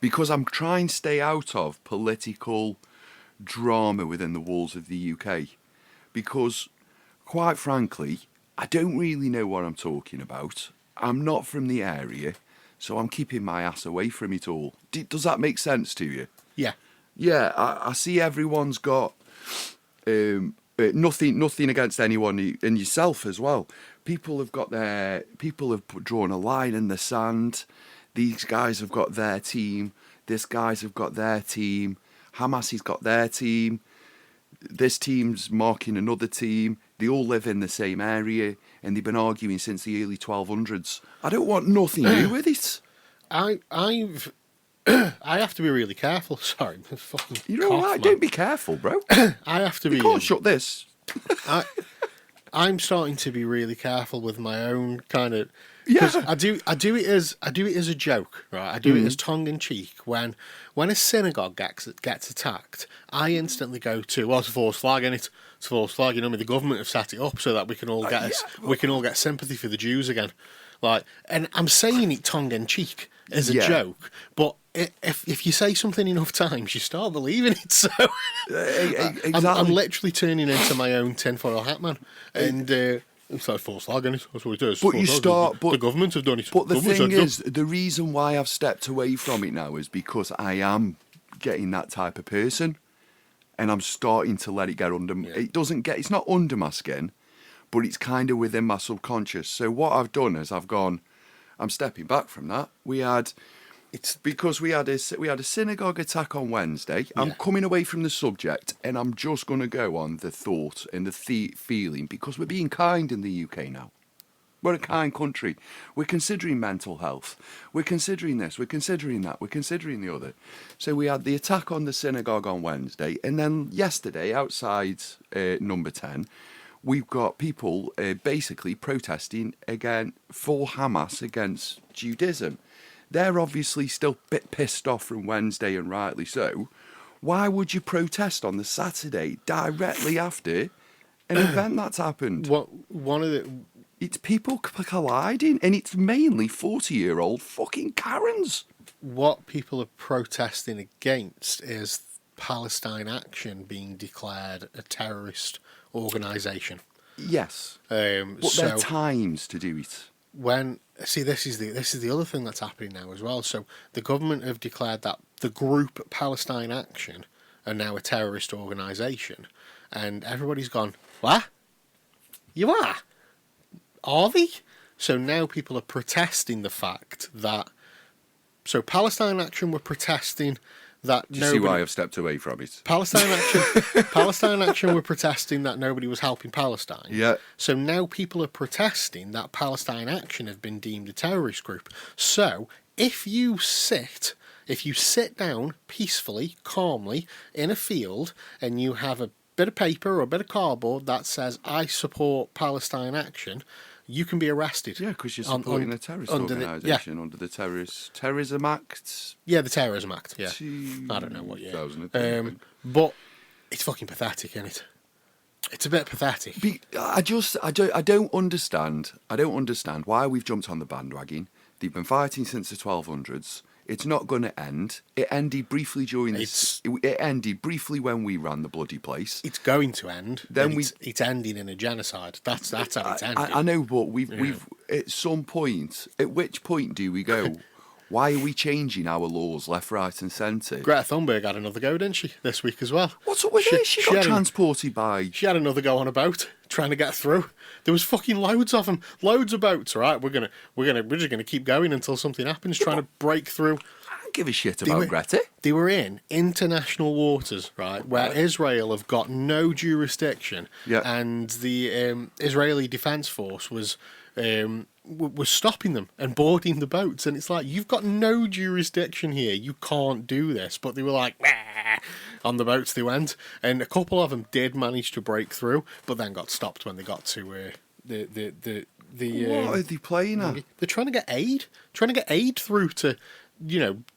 because I'm trying to stay out of political drama within the walls of the UK. Because, quite frankly, I don't really know what I'm talking about. I'm not from the area, so I'm keeping my ass away from it all. Does that make sense to you? Yeah. Yeah, I see everyone's got nothing against anyone and yourself as well. People have drawn a line in the sand. These guys have got their team. This guys have got their team. Hamas has got their team. This team's marking another team. They all live in the same area, and they've been arguing since the early 1200s. I don't want nothing to do with it. I have to be really careful. Sorry, fucking. You're all right. Don't be careful, bro. I have to be. You can't shut this. I'm starting to be really careful with my own kind of Because I do it as a joke, right? I do it as tongue in cheek. When a synagogue gets attacked, I instantly go to, well, it's a false flag, innit? It's a false flag. You know, the government have set it up so that we can all get sympathy for the Jews again. Like, and I'm saying it tongue in cheek as a joke, but if you say something enough times, you start believing it. So Exactly. I'm literally turning into my own tinfoil hat man, and it's like false flag, innit? That's what it is. But you start. The government have done it. But the Government thing said is, the reason why I've stepped away from it now is because I am getting that type of person, and I'm starting to let it get under. It's not under my skin, but it's kind of within my subconscious. So what I've done is I'm stepping back from that. We had a synagogue attack on Wednesday. I'm coming away from the subject, and I'm just going to go on the thought and the feeling, because we're being kind in the UK now. We're a kind country. We're considering mental health. We're considering this. We're considering that. We're considering the other. So we had the attack on the synagogue on Wednesday, and then yesterday outside Number 10, we've got people basically protesting again for Hamas against Judaism. They're obviously still a bit pissed off from Wednesday, and rightly so. Why would you protest on the Saturday directly after an event that's happened? It's people colliding, and it's mainly 40-year-old fucking Karens. What people are protesting against is Palestine Action being declared a terrorist organisation. Yes, but there are times to do it. This is the other thing that's happening now as well. So the government have declared that the group Palestine Action are now a terrorist organisation, and everybody's gone, what? You are? Are they? So now people are protesting the fact that. So Palestine Action were protesting that. Do you see why I've stepped away from it? Palestine Action were protesting that nobody was helping Palestine. Yeah. So now people are protesting that Palestine Action have been deemed a terrorist group. So if you sit down peacefully, calmly in a field, and you have a bit of paper or a bit of cardboard that says "I support Palestine Action," you can be arrested. Yeah, because you're supporting a terrorist organisation under the Terrorism Act. Yeah, the Terrorism Act. Yeah, I don't know what year. But it's fucking pathetic, isn't it? It's a bit pathetic. I don't understand. I don't understand why we've jumped on the bandwagon. They've been fighting since the 1200s. It's not going to end. It ended briefly It ended briefly when we ran the bloody place. It's going to end. It's ending in a genocide. That's how it's ending. I know, but we've at some point. At which point do we go? Why are we changing our laws left, right, and centre? Greta Thunberg had another go, didn't she, this week as well? What's up with her? She got transported by. She had another go on a boat trying to get through. There was fucking loads of them, loads of boats. Right, we're just gonna keep going until something happens, trying to break through. I don't give a shit about Greta. They were in international waters, right, where Israel have got no jurisdiction, and the Israeli Defence Force was stopping them and boarding the boats, and it's like, you've got no jurisdiction here, you can't do this. But they were like, bah! On the boats they went, and a couple of them did manage to break through, but then got stopped when they got to the what are they playing at? They're trying to get aid through to,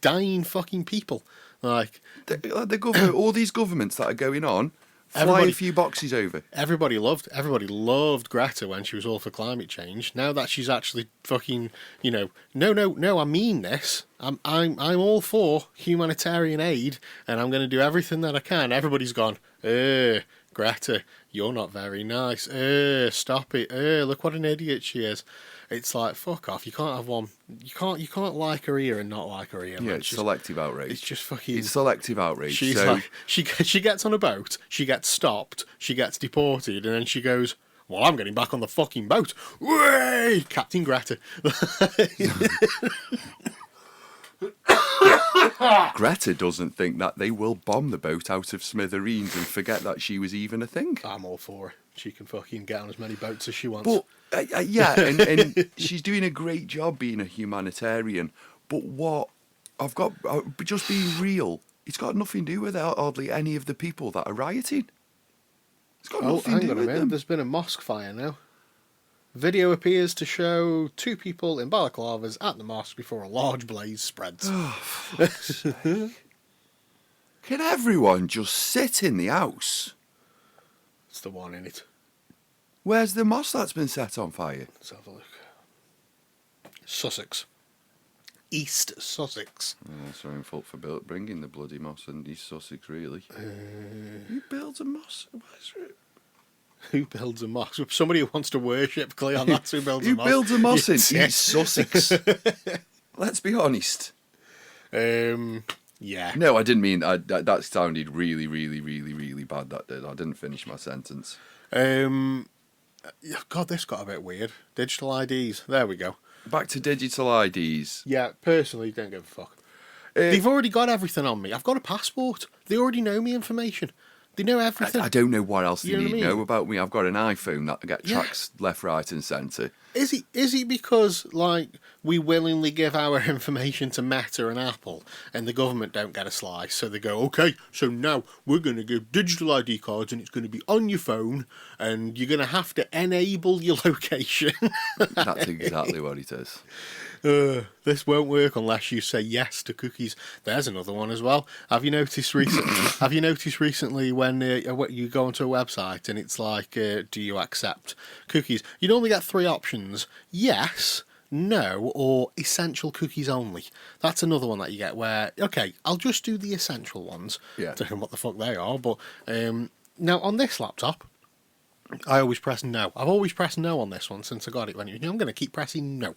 dying fucking people. Like the government, all these governments that are going on. Fly a few boxes over. Everybody loved Greta when she was all for climate change. Now that she's actually fucking, no, I mean this. I'm all for humanitarian aid, and I'm going to do everything that I can. Everybody's gone, Greta, you're not very nice. Stop it. Look what an idiot she is. It's like, fuck off. You can't have one. You can't like her here and not like her here. Yeah, it's selective outrage. It's just fucking. It's selective outrage. She's like, she gets on a boat, she gets stopped, she gets deported, and then she goes, well, I'm getting back on the fucking boat. Way, Captain Greta. Greta doesn't think that they will bomb the boat out of smithereens and forget that she was even a thing. I'm all for her. She can fucking get on as many boats as she wants. But, and she's doing a great job being a humanitarian. But just being real, it's got nothing to do with hardly any of the people that are rioting. It's got nothing to do with them. There's been a mosque fire now. Video appears to show two people in balaclavas at the mosque before a large blaze spreads. Can everyone just sit in the house? It's the one in it. Where's the mosque that's been set on fire? Let's have a look. Sussex. East Sussex. Oh, it's their own fault for bringing the bloody mosque in East Sussex, really. Who builds a mosque? Who builds a mosque? Somebody who wants to worship, Cleon, that's who builds a mosque. Who builds a mosque in Yes. East Sussex? Let's be honest. Yeah. No, I didn't mean... that sounded really, really, really, really bad, that did. I didn't finish my sentence. God, this got a bit weird. Digital IDs. There we go. Back to digital IDs. Yeah, personally, don't give a fuck. They've already got everything on me. I've got a passport. They already know me information. They know everything. I don't know what else they You know need what I to mean? know about me. I've got an iPhone that get Yeah. tracks left, right and centre. Is it because, like, we willingly give our information to Meta and Apple and the government don't get a slice, so they go, okay, so now we're going to give digital ID cards and it's going to be on your phone and you're going to have to enable your location. That's exactly what it is. This won't work unless you say yes to cookies. There's another one as well. Have you noticed recently when you go onto a website and it's like, do you accept cookies? You normally get three options: yes, no, or essential cookies only. That's another one that you get where, okay, I'll just do the essential ones. Yeah. Don't know what the fuck they are, but now on this laptop, I always press no. I've always pressed no on this one since I got it. I'm going to keep pressing no.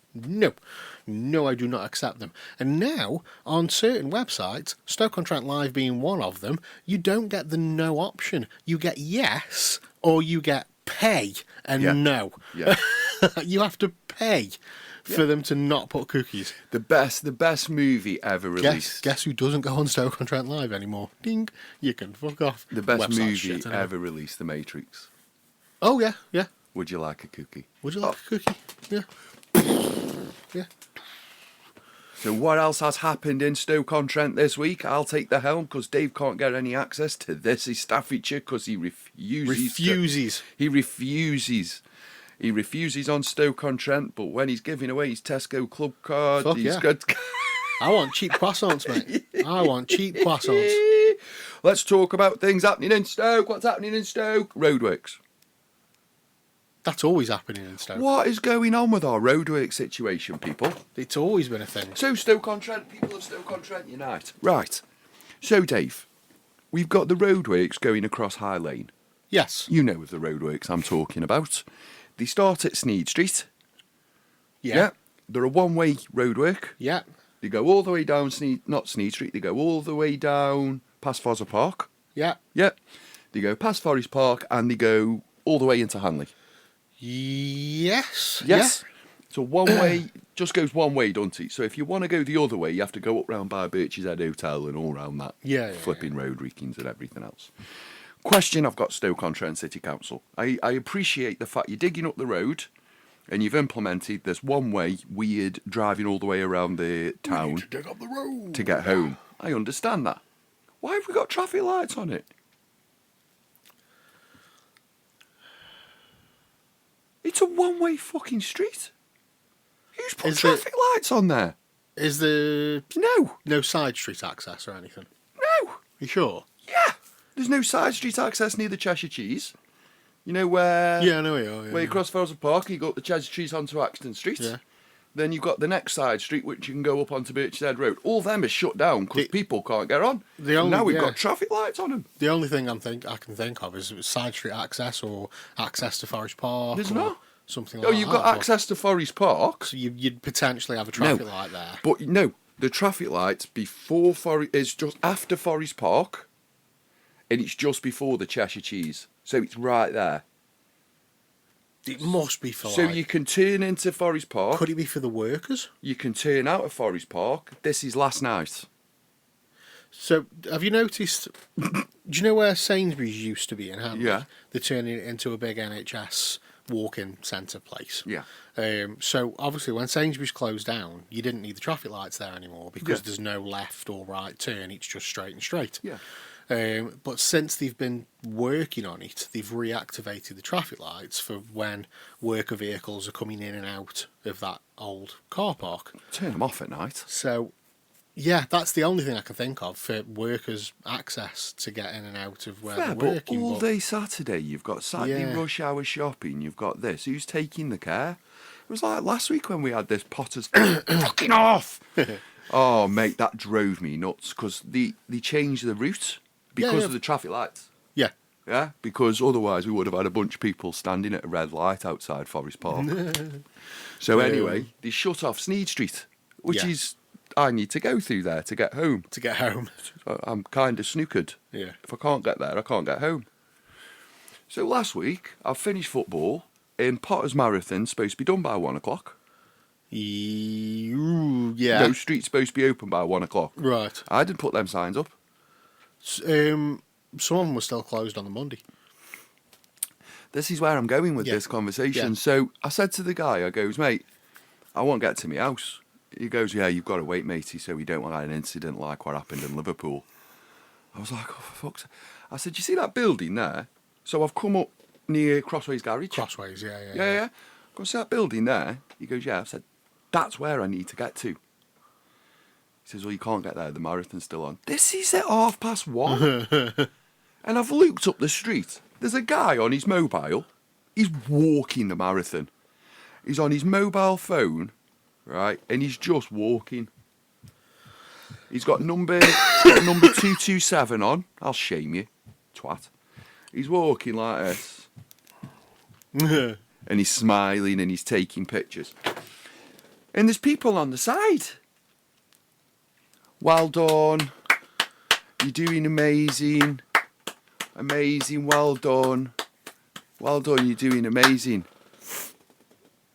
No, I do not accept them. And now, on certain websites, Stoke-on-Trent Live being one of them, you don't get the no option. You get yes, or you get pay and no. Yeah. You have to pay for them to not put cookies. The best movie ever released. Guess who doesn't go on Stoke-on-Trent Live anymore? Ding. You can fuck off. The best Website movie shit, anyway. ever released, The Matrix. Oh, yeah, yeah. Would you like a cookie? Would you like a cookie? Yeah. Yeah. So what else has happened in Stoke-on-Trent this week? I'll take the helm because Dave can't get any access to this in Staffordshire because he refuses. He refuses on Stoke-on-Trent, but when he's giving away his Tesco club card, Fuck he's yeah. got... I want cheap croissants, mate. I want cheap croissants. Let's talk about things happening in Stoke. What's happening in Stoke? Roadworks. That's always happening in Stoke. What is going on with our roadwork situation, people? It's always been a thing. So Stoke-on-Trent, people of Stoke-on-Trent unite. Right. So Dave, we've got the roadworks going across High Lane. Yes. You know of the roadworks I'm talking about. They start at Sneed Street. Yeah. They're a one-way roadwork. Yeah. They go all the way down not Sneed Street, they go all the way down past Fosser Park. Yeah. Yeah. They go past Forest Park and they go all the way into Hanley. Yes. Yes. So one way, just goes one way, doesn't it? So if you want to go the other way, you have to go up round by Birch's Head Hotel and all round that flipping road, Reekins and everything else. Question I've got Stoke-on-Trent City Council. I appreciate the fact you're digging up the road and you've implemented this one way weird driving all the way around the town to dig up the road to get home. I understand that. Why have we got traffic lights on it? It's a one-way fucking street. Who's put traffic lights on there? Is there no side street access or anything? No. You sure? Yeah. There's no side street access near the Cheshire Cheese. You know where... Yeah, I know where you are. Where you cross Forest Park, you go up the Cheshire Cheese onto Axton Street. Yeah. Then you've got the next side street, which you can go up onto Birch's Head Road. All them is shut down because people can't get on. Now we've got traffic lights on them. The only thing I can think of is side street access or access to Forest Park. There's or not. Something like that. Oh, you've got access to Forest Park. So you'd potentially have a traffic light there. But no, the traffic light before Forest is just after Forest Park, and it's just before the Cheshire Cheese. So it's right there. It must be for So you can turn into Forest Park. Could it be for the workers? You can turn out of Forest Park. This is last night. So, have you noticed... do you know where Sainsbury's used to be in Hanley? Yeah. They're turning it into a big NHS walk-in centre place. Yeah. So, obviously, when Sainsbury's closed down, you didn't need the traffic lights there anymore because there's no left or right turn. It's just straight and straight. Yeah. But since they've been working on it, they've reactivated the traffic lights for when worker vehicles are coming in and out of that old car park. Turn them off at night. So, yeah, that's the only thing I can think of for workers' access to get in and out of where they're But working. all day Saturday, you've got Saturday Yeah. rush hour shopping, you've got this. Who's taking the care? It was like last week when we had this Potter's fucking off. Oh, mate, that drove me nuts because they changed the route because of the traffic lights. Yeah. Yeah, because otherwise we would have had a bunch of people standing at a red light outside Forest Park. So anyway, they shut off Sneed Street, which is I need to go through there to get home. To get home. I'm kind of snookered. Yeah. If I can't get there, I can't get home. So last week, I finished football and Potter's Marathon's supposed to be done by 1 o'clock. Ooh, yeah. No street's supposed to be open by 1 o'clock. Right. I didn't put them signs up. Some of them were still closed on the Monday. This is where I'm going with this conversation. Yeah. So I said to the guy, I goes, mate, I won't get to my house. He goes, yeah, you've got to wait, matey, so we don't want an incident like what happened in Liverpool. I was like, oh, for fuck's sake. I said, you see that building there? So I've come up near Crossways Garage. Crossways, yeah. Yeah. Go see that building there? He goes, yeah. I said, that's where I need to get to. He says, well, you can't get there. The marathon's still on. This is at 1:30. And I've looked up the street. There's a guy on his mobile. He's walking the marathon. He's on his mobile phone, right? And he's just walking. He's got number 227 on. I'll shame you, twat. He's walking like this. And he's smiling and he's taking pictures. And there's people on the side. Well done. You're doing amazing. Amazing, well done. Well done, you're doing amazing.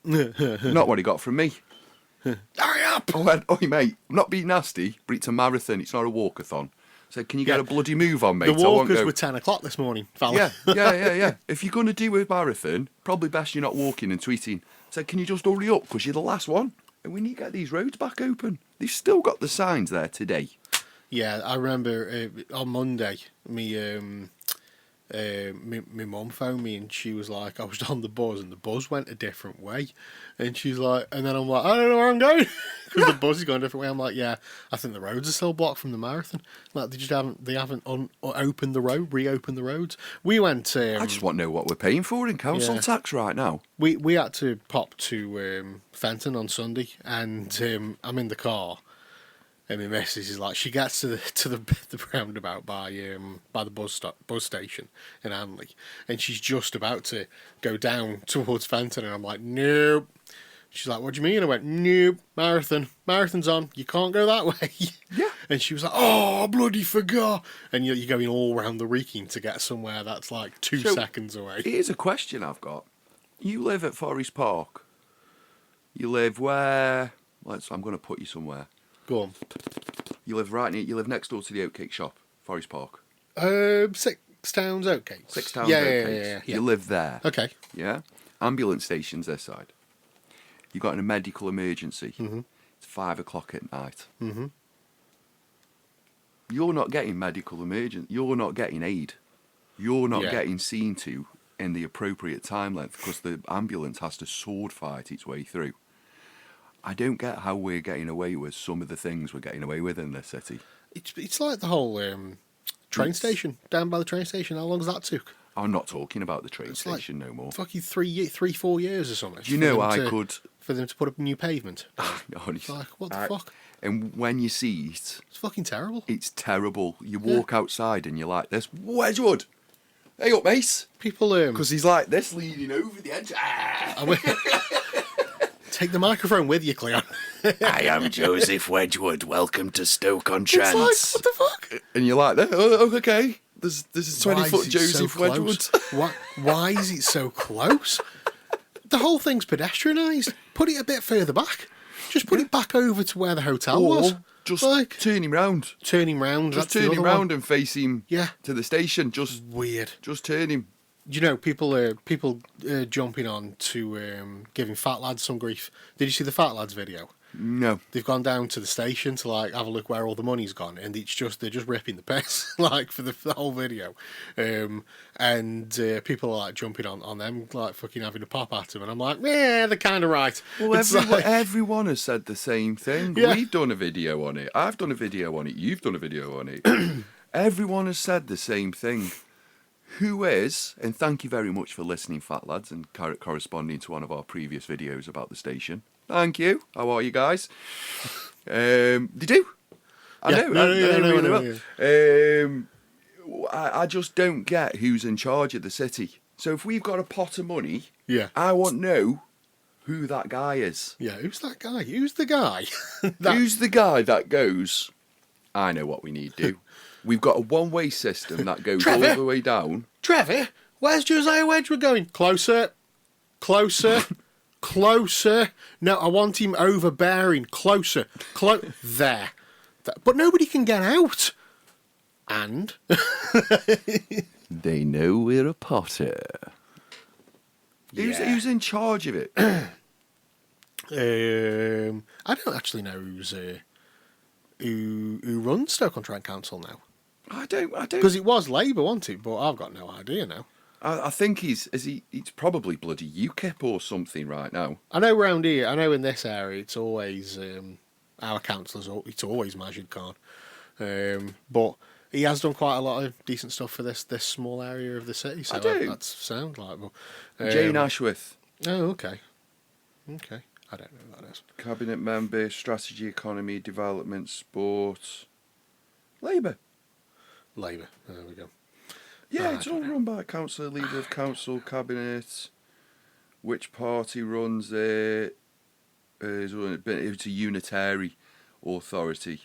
Not what he got from me. Hurry up! I went, oi mate, I'm not being nasty, but it's a marathon, it's not a walkathon. I said, can you get a bloody move on, mate? The walkers were 10 o'clock this morning, fella. Yeah. If you're going to do a marathon, probably best you're not walking and tweeting. I said, can you just hurry up, because you're the last one? And we need to get these roads back open. They've still got the signs there today. Yeah, I remember on Monday, my mum phoned me and she was like, I was on the bus and the bus went a different way. And she's like, and then I'm like, I don't know where I'm going because the bus is going a different way. I'm like, yeah, I think the roads are still blocked from the marathon. Like they haven't opened the road, reopened the roads. We went. I just want to know what we're paying for in council tax right now. We had to pop to Fenton on Sunday, and I'm in the car. And my missus is like, she gets to the roundabout by the bus station in Hanley, and she's just about to go down towards Fenton, and I'm like, nope. She's like, what do you mean? I went, nope, marathon's on, you can't go that way. Yeah. And she was like, oh, I bloody forgot. And you're going all round the Wrekin to get somewhere that's like 2 seconds away. Here's a question I've got. You live at Forest Park. You live where? I'm going to put you somewhere. Go on. You live next door to the oatcake shop, Forest Park. Six Towns Oatcakes. Six Towns Oatcakes. Yeah. You live there. Okay. Yeah? Ambulance station's this side. You got a medical emergency. Mm-hmm. It's 5 o'clock at night. Mm-hmm. You're not getting medical emergency. You're not getting aid. You're not getting seen to in the appropriate time length because the ambulance has to sword fight its way through. I don't get how we're getting away with some of the things we're getting away with in this city. It's like the whole train station, down by the train station. How long does that took? I'm not talking about the train station no more. Fucking 4 years or something. Do you know for them to put up a new pavement? Honestly, Like, what the fuck? And when you see it, It's fucking terrible. it's terrible. You walk outside and you're like this, Wedgwood, hey up, mate. People, Because he's like this, leaning over the edge. Take the microphone with you, Cleon. I am Joseph Wedgwood. Welcome to Stoke-on-Trent. It's like, what the fuck? And you're like, oh, okay. This is 20-foot Joseph Wedgwood. Why is it so close? The whole thing's pedestrianised. Put it a bit further back. Just put it back over to where the hotel was. Just turn him round. Turn him round. Just turn him round and face him to the station. Just weird. Just turn him. You know, people jumping on to giving fat lads some grief. Did you see the fat lads video? No. They've gone down to the station to like have a look where all the money's gone, and it's just they're just ripping the piss like for the whole video, and people are like jumping on them, like fucking having a pop at them, and I'm like, yeah, they're kind of right. Well, It's like- everyone has said the same thing. Yeah. We've done a video on it. I've done a video on it. You've done a video on it. Everyone has said the same thing. Who is, and thank you very much for listening, fat lads, and corresponding to one of our previous videos about the station. Thank you. How are you guys? Did you? I Yeah. know. No, I know really no. well. I just don't get who's in charge of the city. So if we've got a pot of money, Yeah. I want to know who that guy is. Yeah, who's that guy? Who's the guy? Who's the guy that goes, I know what we need to do. We've got a one-way system that goes Trevor? all the way down. Trevor, where's Josiah Wedgwood going? Closer, closer, closer. No, I want him overbearing. Closer, there. But nobody can get out. And They know we're a potter. Yeah. Who's in charge of it? I don't actually know who runs Stoke-on-Trent Council now. I don't. Because it was Labour, wasn't it? But I've got no idea now. I think he's probably bloody UKIP or something right now. I know round here, I know in this area, it's always our councillors. It's always Majid Khan, but he has done quite a lot of decent stuff for this small area of the city. So I do. That's sound like. But, Jane Ashworth, Oh, okay. I don't know who that is. cabinet member, strategy, economy, development, sport, Labour. Labour. There we go. Yeah, I it's all don't know. run by a councillor, leader of council, cabinet. Which party runs it? It's a unitary authority,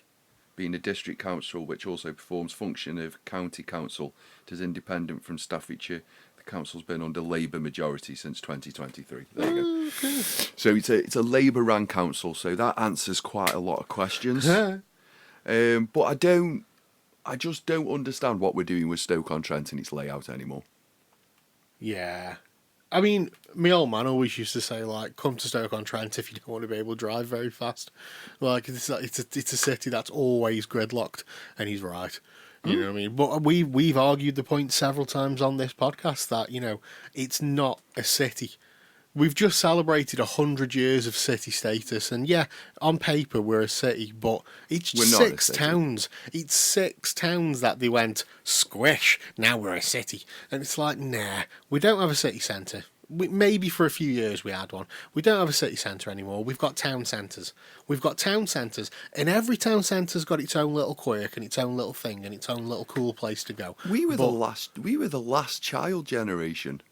being a district council which also performs function of county council. It is independent from Staffordshire. The council's been under Labour majority since 2023. There you go. Okay. So it's a Labour-run council, so that answers quite a lot of questions. But I just don't understand what we're doing with Stoke-on-Trent and its layout anymore. Yeah. I mean, my old man always used to say, like, come to Stoke-on-Trent if you don't want to be able to drive very fast. Like, it's a city that's always gridlocked, and he's right. You know what I mean? But we've argued the point several times on this podcast that, you know, it's not a city. We've just celebrated 100 years of city status, and yeah, on paper we're a city, but it's We're not a 6 city. towns. It's 6 towns that they went, squish, now we're a city. And it's like, nah, we don't have a city centre. Maybe for a few years we had one. We don't have a city centre anymore. We've got town centres. We've got town centres, and every town centre's got its own little quirk and its own little thing and its own little cool place to go. We were But- the last child generation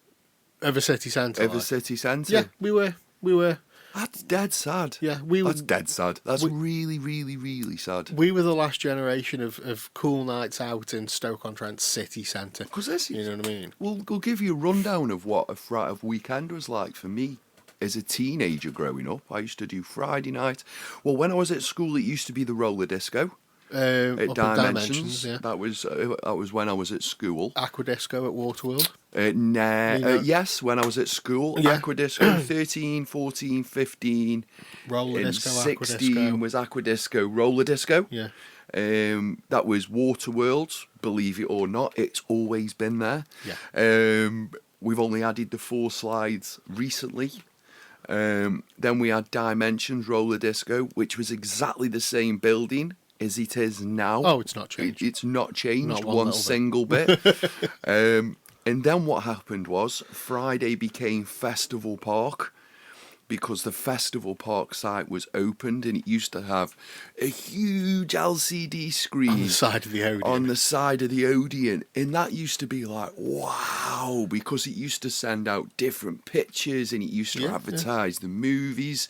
of a city centre. of a like. city centre. Yeah, we were. That's dead sad. Yeah, That's dead sad. That's we- really, really, really sad. We were the last generation of cool nights out in Stoke-on-Trent city centre. Because this You is, know what I mean? we'll give you a rundown of what a Friday weekend was like for me as a teenager growing up. I used to do Friday night. Well, when I was at school, it used to be the roller disco at Up at Dimensions. yeah. That was when I was at school. Aquadisco at Waterworld. Yes, when I was at school. Yeah. Aquadisco 13, 14, 15. Roller and disco, 16 Aquadisco. was Aquadisco, roller disco. Yeah. That was Waterworld, believe it or not. It's always been there. Yeah. We've only added the 4 slides recently. Then we had Dimensions Roller Disco, which was exactly the same building as it is now. Oh, it's not changed. It's not changed Not one one little bit. single bit. And then what happened was Friday became Festival Park, because the Festival Park site was opened, and it used to have a huge LCD screen On the side of the Odeon. on the side of the Odeon, and that used to be like, wow, because it used to send out different pictures, and it used to Yeah, advertise the movies,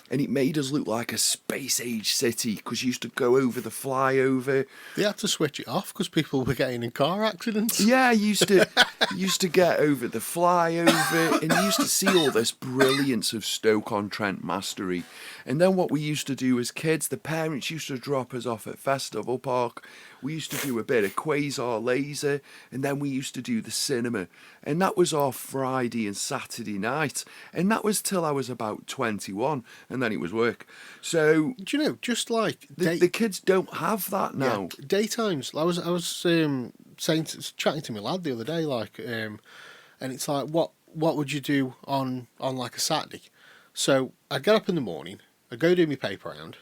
and it made us look like a space age city, because you used to go over the flyover. They had to switch it off because people were getting in car accidents. Yeah, you used to get over the flyover, and you used to see all this brilliance of Stoke-on-Trent mastery. And then what we used to do as kids, the parents used to drop us off at Festival Park. We used to do a bit of Quasar Laser, and then we used to do the cinema. And that was our Friday and Saturday night. And that was till I was about 21, and then it was work. So Do you know, just like the kids don't have that now. yeah, daytimes. I was chatting to my lad the other day, like, and it's like, what would you do on like a Saturday? So I'd get up in the morning, I'd go do my paper round,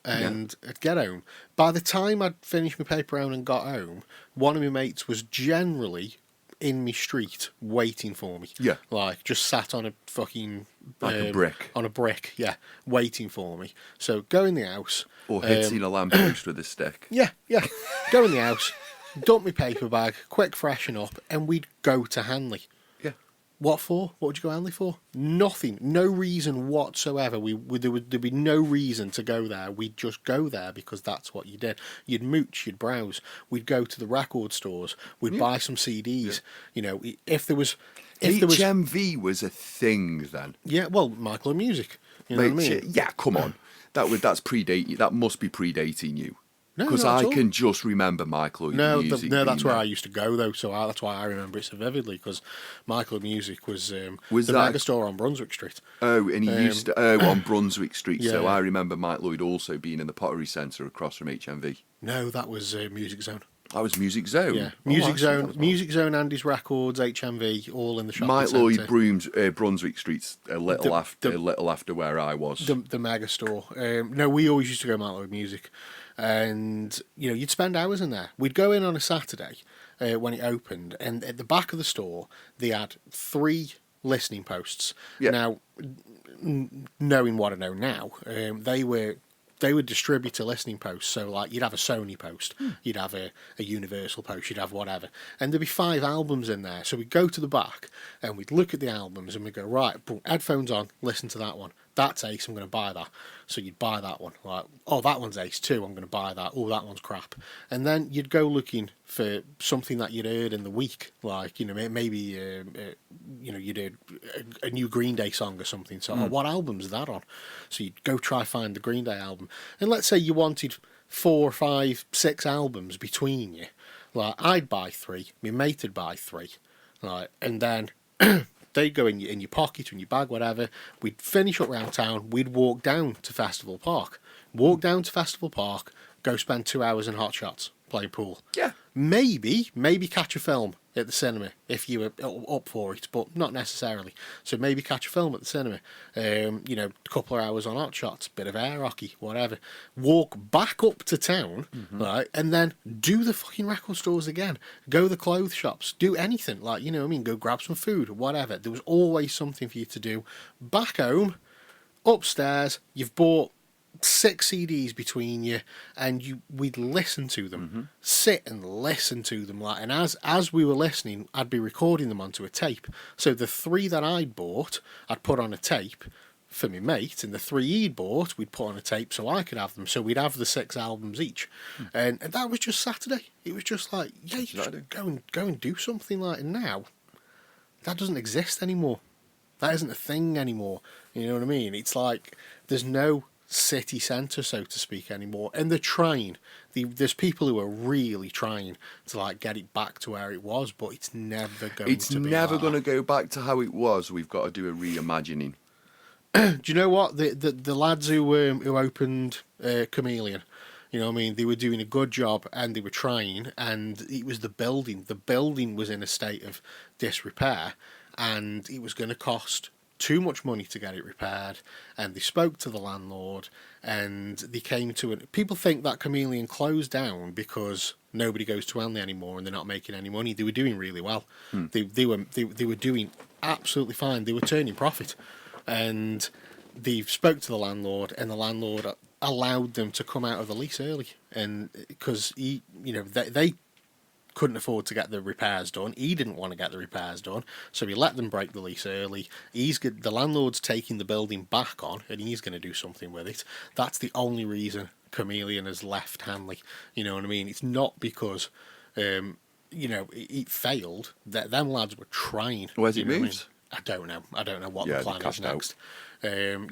and I'd get home. By the time I'd finished my paper round and got home, one of my mates was generally in my street waiting for me. Yeah. Like, just sat on a fucking... Like a brick. On a brick, yeah, waiting for me. So go in the house. Or hitting a lamppost with a stick. Yeah. Go in the house, dump my paper bag, quick freshen up, and we'd go to Hanley. Yeah. What for? What would you go Hanley for? Nothing. No reason whatsoever. There'd be no reason to go there. We'd just go there because that's what you did. You'd mooch, you'd browse. We'd go to the record stores. We'd buy some CDs. Yeah. You know, if there was... HMV was a thing then. Yeah, well, Michael and Music. You know what I mean? Yeah, come on. That's predating. That must be predating you. No, because not I at all. can just remember Michael and Music. No, that's where there. I used to go though. So that's why I remember it so vividly. Because Michael and Music was the that mega store on Brunswick Street. Oh, and he used to on Brunswick Street. Yeah. So I remember Mike Lloyd also being in the Pottery Centre across from HMV. No, that was Music Zone. That was Music Zone. Yeah, Music Zone, Music Zone, Andy's Records, HMV, all in the shopping Mike centre. Lloyd Brunswick Street's a little after where I was. The mega store. No, we always used to go Mike Lloyd Music, and you know you'd spend hours in there. We'd go in on a Saturday when it opened, and at the back of the store they had 3 listening posts. Yeah. Now, knowing what I know now, they would distribute a listening post. So, like, you'd have a Sony post, you'd have a Universal post, you'd have whatever. And there'd be 5 albums in there. So we'd go to the back and we'd look at the albums and we'd go, right, boom, headphones on, listen to that one. That's Ace, I'm going to buy that. So you'd buy that one. Like, oh, that one's Ace too, I'm going to buy that. Oh, that one's crap. And then you'd go looking for something that you'd heard in the week. Like, you know, maybe, you know, you'd heard a new Green Day song or something. So, oh, what album's that on? So you'd go try find the Green Day album. And let's say you wanted 4, 5, 6 albums between you. Like, I'd buy 3, my mate would buy 3. Like, and then... they'd go in your pocket, in your bag, whatever. We'd finish up round town. We'd walk down to Festival Park. Go spend 2 hours in Hot Shots, play pool. Yeah. Maybe catch a film at the cinema if you were up for it, but not necessarily. So maybe catch a film at the cinema. You know, a couple of hours on Hot Shots, bit of air hockey, whatever. Walk back up to town, right, and then do the fucking record stores again. Go the clothes shops. Do anything, like, you know what I mean? Go grab some food, whatever. There was always something for you to do. Back home, upstairs, you've bought 6 CDs between you, and we'd listen to them, sit and listen to them, like, and as we were listening, I'd be recording them onto a tape. So the 3 that I'd bought, I'd put on a tape for my mate, and the 3 he'd bought, we'd put on a tape so I could have them. So we'd have the 6 albums each, and that was just Saturday. It was just like, yeah, you just go and do something. Like, and now that doesn't exist anymore. That isn't a thing anymore. You know what I mean? It's like there's no city centre, so to speak, anymore, and they're trying. There's people who are really trying to, like, get it back to where it was, but it's never going to go back to how it was. We've got to do a reimagining. Do you know what, the lads who opened Chameleon, you know what I mean, they were doing a good job and they were trying, and it was the building was in a state of disrepair, and it was going to cost too much money to get it repaired, and they spoke to the landlord, and they came to it. People think that Chameleon closed down because nobody goes to Hanley anymore and they're not making any money. They were doing really well. They were doing absolutely fine. They were turning profit, and they spoke to the landlord, and the landlord allowed them to come out of the lease early, and because they couldn't afford to get the repairs done. He didn't want to get the repairs done, so he let them break the lease early. The landlord's taking the building back on, and he's going to do something with it. That's the only reason Chameleon has left Hanley. You know what I mean? It's not because, it failed. Them lads were trying. Where's it moved? I don't know. I don't know what Yeah, the they plan is cashed out. next.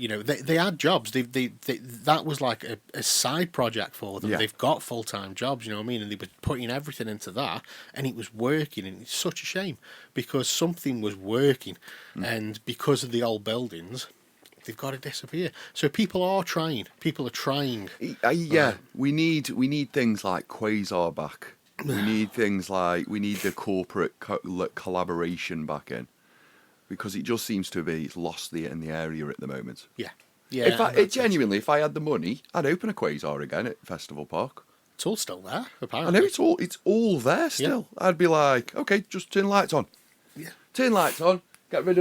You know, they had jobs. That was like a side project for them. Yeah. They've got full-time jobs, you know what I mean? And they were putting everything into that, and it was working. And it's such a shame because something was working, and because of the old buildings, they've got to disappear. So people are trying. People are trying. Yeah, we need things like Quasar back. We need things like the corporate collaboration back in, because it just seems to be lost in the area at the moment. Yeah. Yeah. If and that's it. genuinely, if I had the money, I'd open a Quasar again at Festival Park. It's all still there, I apparently. know it's all there still. I'd be like, okay, just turn lights on. Yeah. Turn lights on. Get rid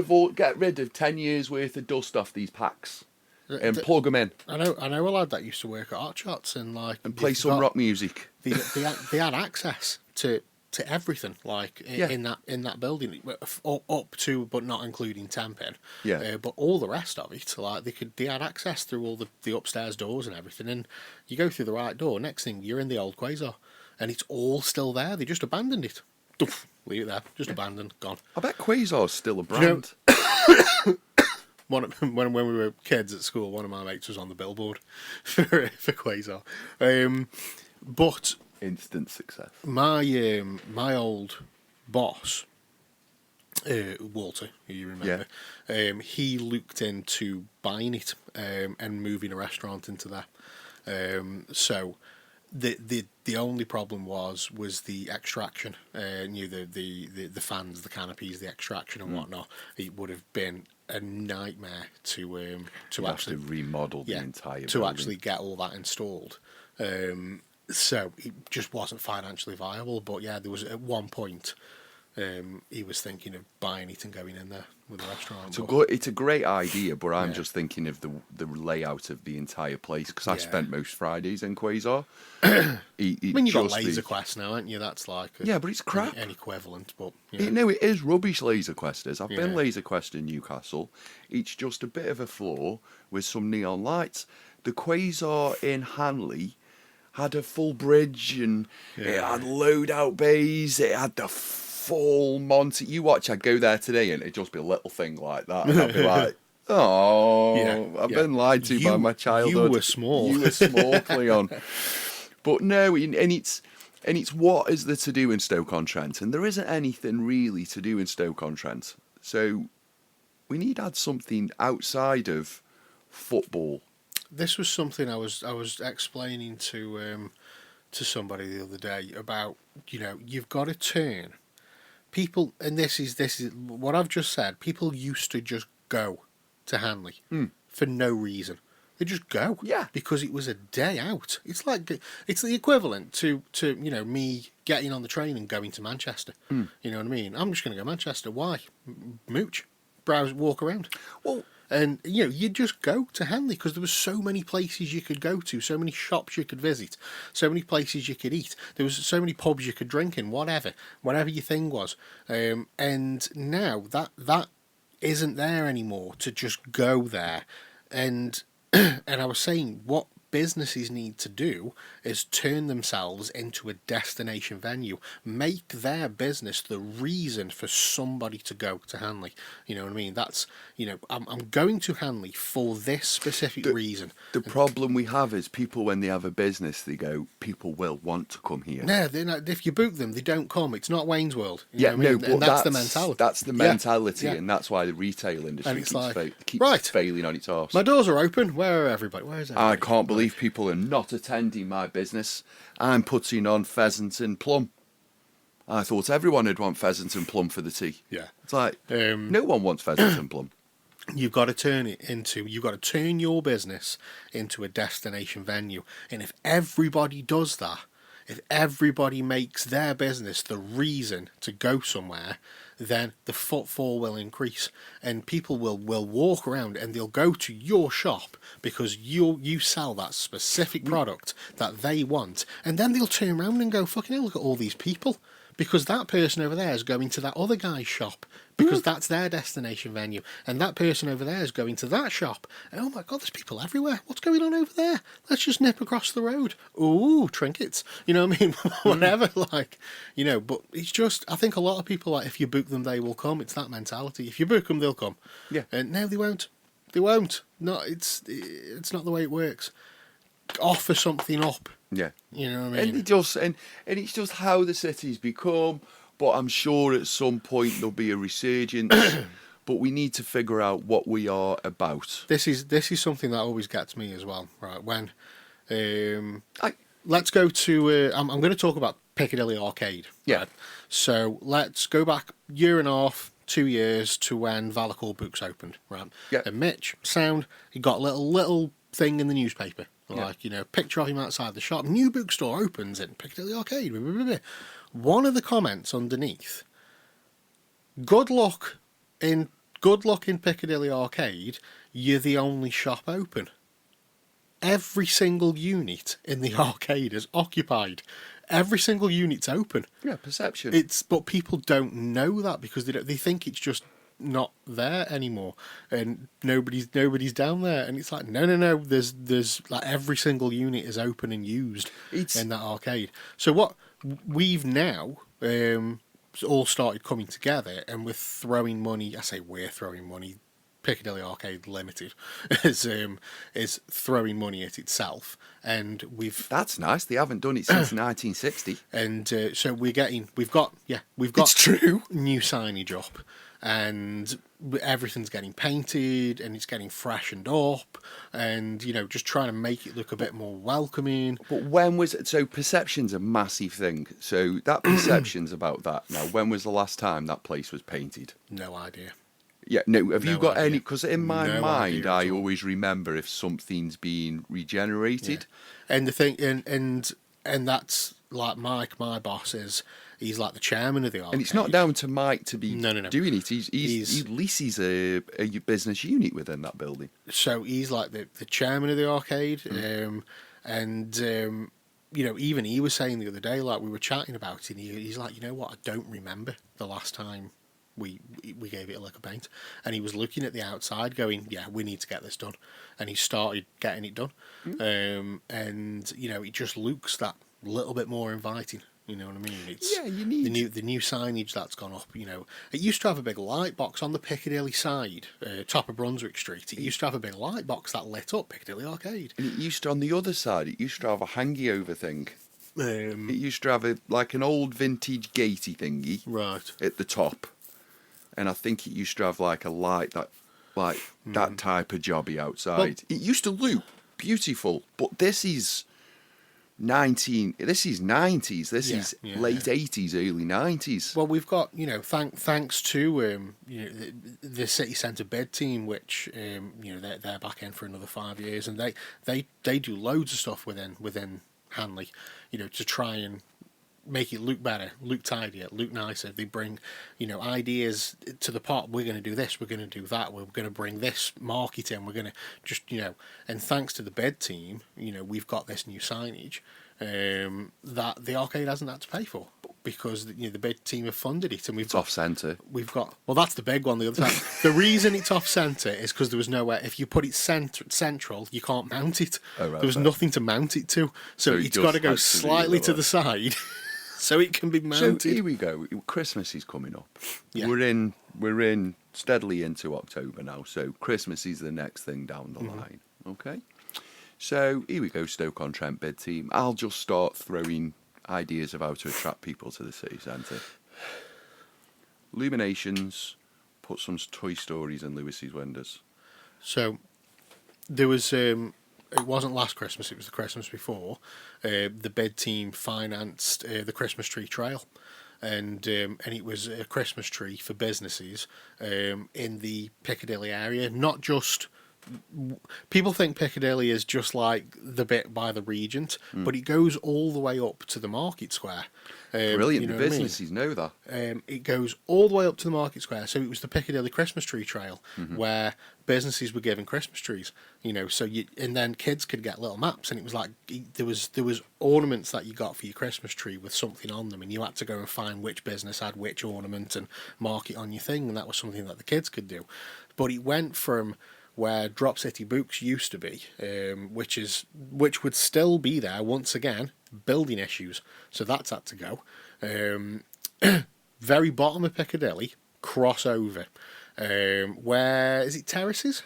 of 10 years worth of dust off these packs and plug them in I know a lad that used to work at Art Shots and play they've some got- rock music. They had access to everything in that building up to but not including temping. Yeah. But all the rest of it, like they had access through all the upstairs doors and everything. And you go through the right door, next thing you're in the old Quasar, and it's all still there. They just abandoned it. Doof, leave it there, just abandoned, gone. I bet Quasar's still a you know- brand. When we were kids at school, one of my mates was on the billboard for Quasar. But Instant success. my old boss, Walter, who you remember, he looked into buying it and moving a restaurant into there. So the only problem was the extraction. The fans, the canopies, the extraction and whatnot. It would have been a nightmare to You actually have to remodel the entire to building. actually get all that installed. So it just wasn't financially viable. But yeah, there was at one point he was thinking of buying it and going in there with a restaurant. It's a great idea, but I'm just thinking of the layout of the entire place, because I spent most Fridays in Quasar. I mean, you've got Laser Quest now, haven't you? That's like but it's crap. an equivalent. But No, it is rubbish. Laser Quest is. I've been Yeah. Laser Quest in Newcastle. It's just a bit of a floor with some neon lights. The Quasar in Hanley had a full bridge and it had load-out bays. It had the full Monty. You watch, I'd go there today and it'd just be a little thing like that. And I'd be like, oh, I've been lied to by my childhood. You were small. You were small, Cleon. But no, and it's what is there to do in Stoke-on-Trent? And there isn't anything really to do in Stoke-on-Trent. So we need to add something outside of football. This was something I was explaining to somebody the other day about, you've got to turn people, and this is what I've just said. People used to just go to Hanley for no reason. They just go, because it was a day out. It's like it's the equivalent to me getting on the train and going to Manchester. You know what I mean? I'm just going to go Manchester. Why? Mooch, browse, walk around. Well. And, you just go to Hanley because there was so many places you could go to, so many shops you could visit, so many places you could eat. There was so many pubs you could drink in, whatever your thing was. And now that isn't there anymore to just go there. And I was saying what businesses need to do is turn themselves into a destination venue. Make their business the reason for somebody to go to Hanley. You know what I mean? That's, I'm going to Hanley for this specific reason. The problem we have is people, when they have a business, they go, people will want to come here. No, they're not, if you book them, they don't come. It's not Wayne's World. Yeah, know what I mean? but And that's the mentality. That's the mentality, Yeah. and that's why the retail industry keeps failing on its arse. My doors are open. Where are everybody? Where is everybody? I can't believe people are not attending my business. I'm putting on pheasant and plum. I thought everyone would want pheasant and plum for the tea. Yeah. It's like, no one wants pheasant and plum. You've got to turn your business into a destination venue. And if everybody does that, if everybody makes their business the reason to go somewhere, then the footfall will increase and people will walk around and they'll go to your shop because you sell that specific product that they want, and then they'll turn around and go, fucking hell, look at all these people because that person over there is going to that other guy's shop because that's their destination venue, and that person over there is going to that shop. And, oh my God, there's people everywhere. What's going on over there? Let's just nip across the road. Ooh, trinkets. You know what I mean? Whatever, like, you know. But it's just, I think a lot of people, like, if you book them, they will come. It's that mentality. If you book them, they'll come. Yeah. And no, they won't. They won't. No, it's not the way it works. Offer something up. Yeah. You know what I mean? And it's just how the city's become. But I'm sure at some point there'll be a resurgence. But we need to figure out what we are about. This is something that always gets me as well. Right, when let's go to. I'm going to talk about Piccadilly Arcade. Yeah. Right? So let's go back year and a half, 2 years to when Valacor Books opened. Right. Yeah. And Mitch Sound, he got a little thing in the newspaper. Yeah. Like, you know, picture of him outside the shop. New bookstore opens in Piccadilly Arcade. Blah, blah, blah. One of the comments underneath, good luck in Piccadilly Arcade, you're the only shop open. Every single unit in the arcade is occupied. Every single unit's open. Yeah, perception. But people don't know that because they think it's just not there anymore, and nobody's down there, and it's like no. There's like every single unit is open and used in that arcade. So what we've now all started coming together, and we're throwing money. I say we're throwing money. Piccadilly Arcade Limited is throwing money at itself, and That's nice. They haven't done it since 1960. And so we've got It's true. new signage up, and everything's getting painted, and it's getting freshened up, and you know, just trying to make it look a bit more welcoming. But when was it? So perception's a massive thing. So that perception's about that. Now, when was the last time that place was painted? No idea. Yeah, no. Have you No got idea. any? Because in my No mind, idea at I all. always remember if something's being regenerated. And the thing, and that's like Mike, my boss, he's like the chairman of the arcade. And it's not down to Mike to be No. doing it. He leases a business unit within that building. So he's like the chairman of the arcade, and you know, even he was saying the other day, like we were chatting about it, he's like, you know what, I don't remember the last time we gave it a lick of paint. And he was looking at the outside going, yeah, we need to get this done. And he started getting it done. And, you know, it just looks that little bit more inviting. You know what I mean? It's You need the new signage that's gone up. You know, it used to have a big light box on the Piccadilly side, top of Brunswick Street. It used to have a big light box that lit up Piccadilly Arcade. And it used to, on the other side, it used to have a hangy over thing. It Um, used to have like an old vintage gatey thingy right. at the top. And I think it used to have like a light that type of jobby outside. Well, it used to look beautiful, but this is 90s. This is late 80s, early 90s. Well, we've got, you know, thanks to you know, the city centre bid team, which you know, they're back in for another 5 years, and they do loads of stuff within Hanley, you know, to try and make it look better, look tidier, look nicer. They bring, you know, ideas to the pot. We're going to do this, we're going to do that, we're going to bring this market in, we're going to just, you know, and thanks to the bed team, you know, we've got this new signage that the arcade hasn't had to pay for because, you know, the bed team have funded it, and It's off centre. We've got, well, that's the big one. The other side. The reason it's off centre is because there was nowhere. If you put it central, you can't mount it. Oh, right, there was right. nothing to mount it to, so it it's got to just go has to be slightly the to other the side, so it can be So mounted. here we go. Christmas is coming up. Yeah. We're in steadily into October now. So Christmas is the next thing down the line. Okay. So here we go, Stoke-on-Trent bid team. I'll just start throwing ideas of how to attract people to the city centre. Illuminations. Put some Toy Stories in Lewis's windows. So there was. It wasn't last Christmas. It was the Christmas before. The bid team financed the Christmas tree trail, and it was a Christmas tree for businesses in the Piccadilly area, not just people think Piccadilly is just like the bit by the Regent, but it goes all the way up to the Market Square. Brilliant. You know The what I mean? businesses know that. It goes all the way up to the Market Square. So it was the Piccadilly Christmas tree trail where businesses were given Christmas trees. You know, and then kids could get little maps, and it was like there was ornaments that you got for your Christmas tree with something on them, and you had to go and find which business had which ornament and mark it on your thing, and that was something that the kids could do. But it went from where Drop City Books used to be, which would still be there once again, building issues. So that's had to go. Very bottom of Piccadilly, crossover. Where is it? Terraces?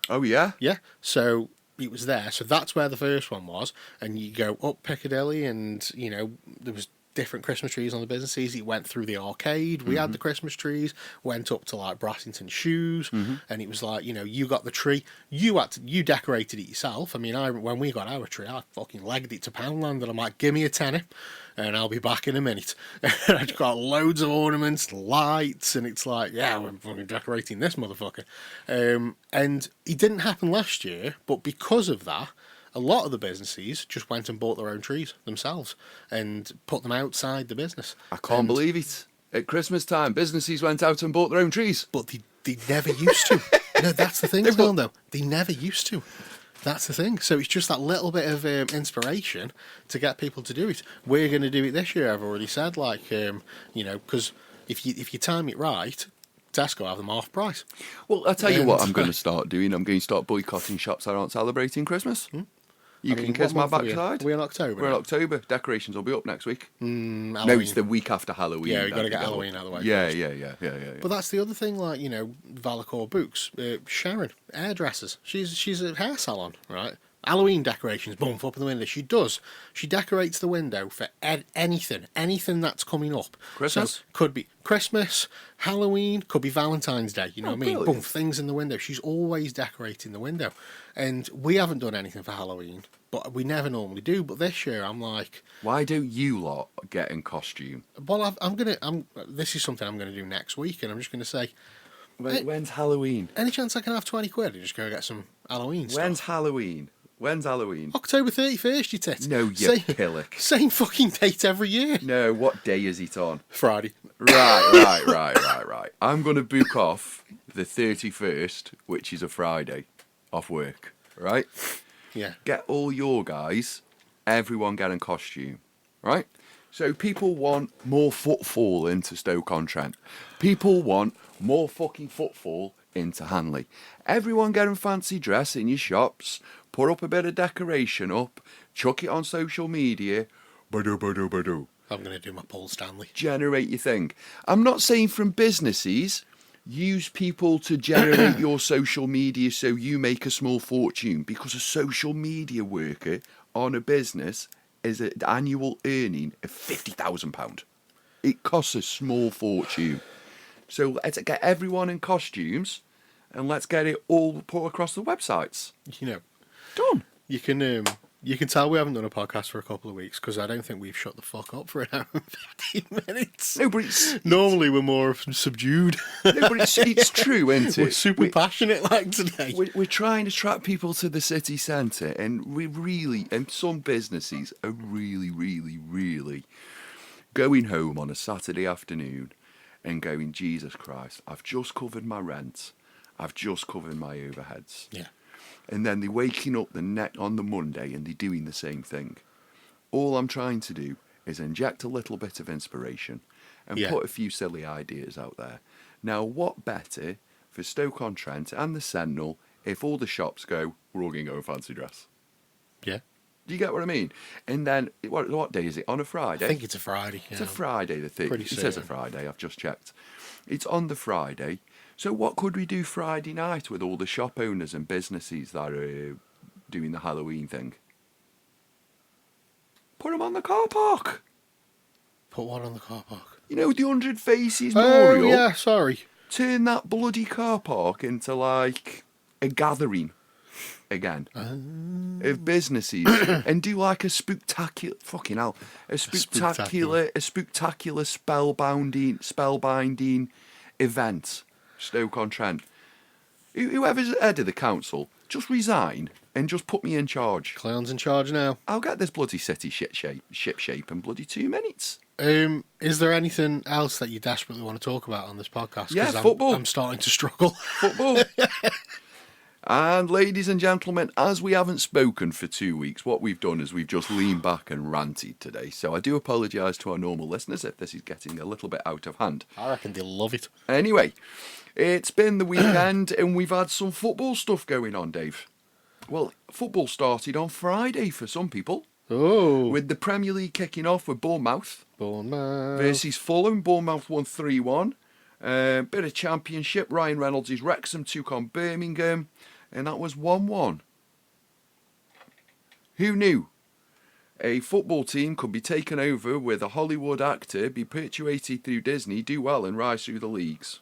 Oh, yeah? Yeah. So it was there. So that's where the first one was. And you go up Piccadilly, and you know there was different Christmas trees on the businesses. It went through the arcade. We had the Christmas trees. Went up to like Brassington Shoes, and it was like, you know, you got the tree. You decorated it yourself. I mean, when we got our tree, I fucking legged it to Poundland, and I'm like, give me a tenner, and I'll be back in a minute. And I've got loads of ornaments, lights, and it's like, yeah, we're fucking decorating this motherfucker. And it didn't happen last year, but because of that, a lot of the businesses just went and bought their own trees themselves and put them outside the business. I can't believe it. At Christmas time, businesses went out and bought their own trees. But they never used to. No, that's the thing, Phil, though. They never used to. That's the thing. So it's just that little bit of inspiration to get people to do it. We're going to do it this year, I've already said. Like, you know, because if you time it right, Tesco have them half price. Well, I'll tell you what I'm going to start doing. I'm going to start boycotting shops that aren't celebrating Christmas. You can kiss my backside. We're in October. We're in October. Decorations will be up next week. No, it's the week after Halloween. Yeah, we've got to get Halloween out of the way. Yeah. But that's the other thing, like, you know, Valacore Books, Sharon, hairdressers. She's a hair salon, right? Halloween decorations, boom, up in the window. She does. She decorates the window for anything that's coming up. Christmas. So, could be Christmas, Halloween, could be Valentine's Day, you know what I mean? Brilliant. Boom, things in the window. She's always decorating the window. And we haven't done anything for Halloween, but we never normally do. But this year, I'm like, why don't you lot get in costume? well, this is something I'm going to do next week, and I'm just going to say, When's Halloween? any chance I can have 20 quid and just go get some Halloween stuff? When's Halloween? October 31st, you tit. No, you pillock. Same fucking date every year. No, what day is it on? Friday. Right. I'm going to book off the 31st, which is a Friday, off work, right? Yeah. Get all your guys, everyone get in costume, right? So people want more footfall into Stoke-on-Trent. People want more fucking footfall into Hanley. Everyone get in fancy dress in your shops, put up a bit of decoration up, chuck it on social media, ba-do. I'm going to do my Paul Stanley. Generate your thing. I'm not saying from businesses, use people to generate your social media so you make a small fortune, because a social media worker on a business is an annual earning of £50,000. It costs a small fortune. So let's get everyone in costumes and let's get it all put across the websites. You know, Done. you can tell we haven't done a podcast for a couple of weeks because I don't think we've shut the fuck up for an hour and 15 minutes. No, but it's Normally we're more subdued. it's true, isn't it? We're super passionate like today. We're trying to attract people to the city centre, and some businesses are really going home on a Saturday afternoon and going, Jesus Christ, I've just covered my rent, I've just covered my overheads. Yeah. And then they're waking up on the Monday and they're doing the same thing. All I'm trying to do is inject a little bit of inspiration and put a few silly ideas out there. Now, what better for Stoke-on-Trent and the Sentinel if all the shops go, we're all going to go in fancy dress? Yeah. Do you get what I mean? And then, what day is it? On a Friday? I think it's a Friday. It's a Friday, the thing. It says a Friday, I've just checked. It's on the Friday. So what could we do Friday night with all the shop owners and businesses that are doing the Halloween thing? Put them on the car park. Put one on the car park. You know, the 100 Faces Memorial? Oh, yeah, sorry. Turn that bloody car park into, like, a gathering again of businesses and do, like, a spooktacular... Fucking hell. A spooktacular spellbinding event. Stoke-on-Trent. Whoever's head of the council, just resign and just put me in charge. Clown's in charge now. I'll get this bloody city ship shape in bloody 2 minutes. Is there anything else that you desperately want to talk about on this podcast? Yeah, 'Cause football. I'm starting to struggle. Football. And ladies and gentlemen, as we haven't spoken for 2 weeks, what we've done is we've just leaned back and ranted today. So I do apologise to our normal listeners if this is getting a little bit out of hand. I reckon they love it. Anyway, it's been the weekend and we've had some football stuff going on, Dave. Well, football started on Friday for some people. Oh. With the Premier League kicking off with Bournemouth Bournemouth versus Fulham. Bournemouth won 3-1. Bit of championship. Ryan Reynolds' Wrexham took on Birmingham. And that was 1-1. Who knew a football team could be taken over with a Hollywood actor, be perpetuated through Disney, do well and rise through the leagues?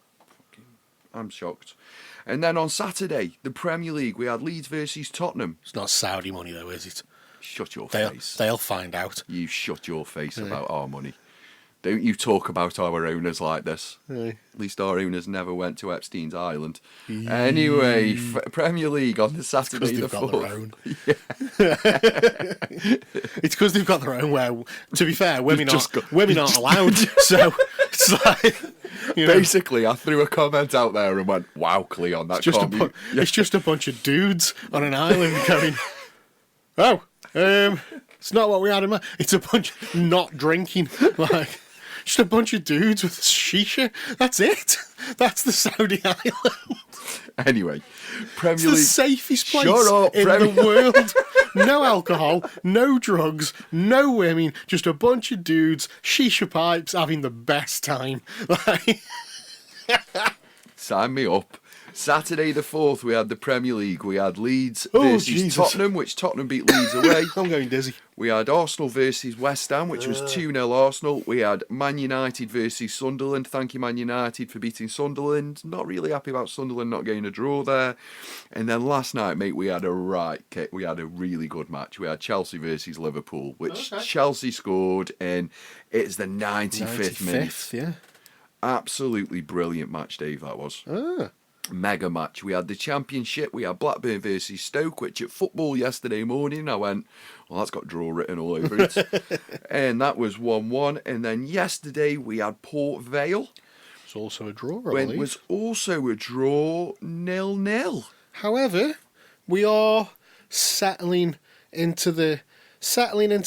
I'm shocked. And then on Saturday, the Premier League, we had Leeds versus Tottenham. It's not Saudi money though, is it? Shut your They'll, face. they'll find out. You shut your face about our money. Don't you talk about our owners like this. Aye. At least our owners never went to Epstein's Island. Anyway, Premier League on the Saturday the 4th. It's because they've got their own. Where, to be fair, women aren't allowed. So it's like, you know, Basically, I threw a comment out there and went, "Wow, Cleon, that can't be." it's just a bunch of dudes on an island going, "Oh, it's not what we had in mind. It's a bunch not drinking, like." Just a bunch of dudes with shisha. That's it. That's the Saudi island. Anyway, Premier It's League. the safest place Shut up, in Premier- the world. No alcohol, no drugs, no women. Just a bunch of dudes, shisha pipes, having the best time. Like, Sign me up. Saturday the 4th, we had the Premier League. We had Leeds Oh, versus Jesus. Tottenham, which Tottenham beat Leeds away. I'm going dizzy. We had Arsenal versus West Ham, which was 2-0 Arsenal. We had Man United versus Sunderland. Thank you, Man United, for beating Sunderland. Not really happy about Sunderland not getting a draw there. And then last night, mate, we had a right kick. We had a really good match. We had Chelsea versus Liverpool, which Chelsea scored, and it's the 95th minute. Yeah. Absolutely brilliant match, Dave, that was. Mega match. We had the Championship. We had Blackburn versus Stoke, which at football yesterday morning I went, well, that's got draw written all over it. And that was 1-1. And then yesterday we had Port Vale. It's also a draw, I When believe. was also a draw 0-0. However, we are settling into the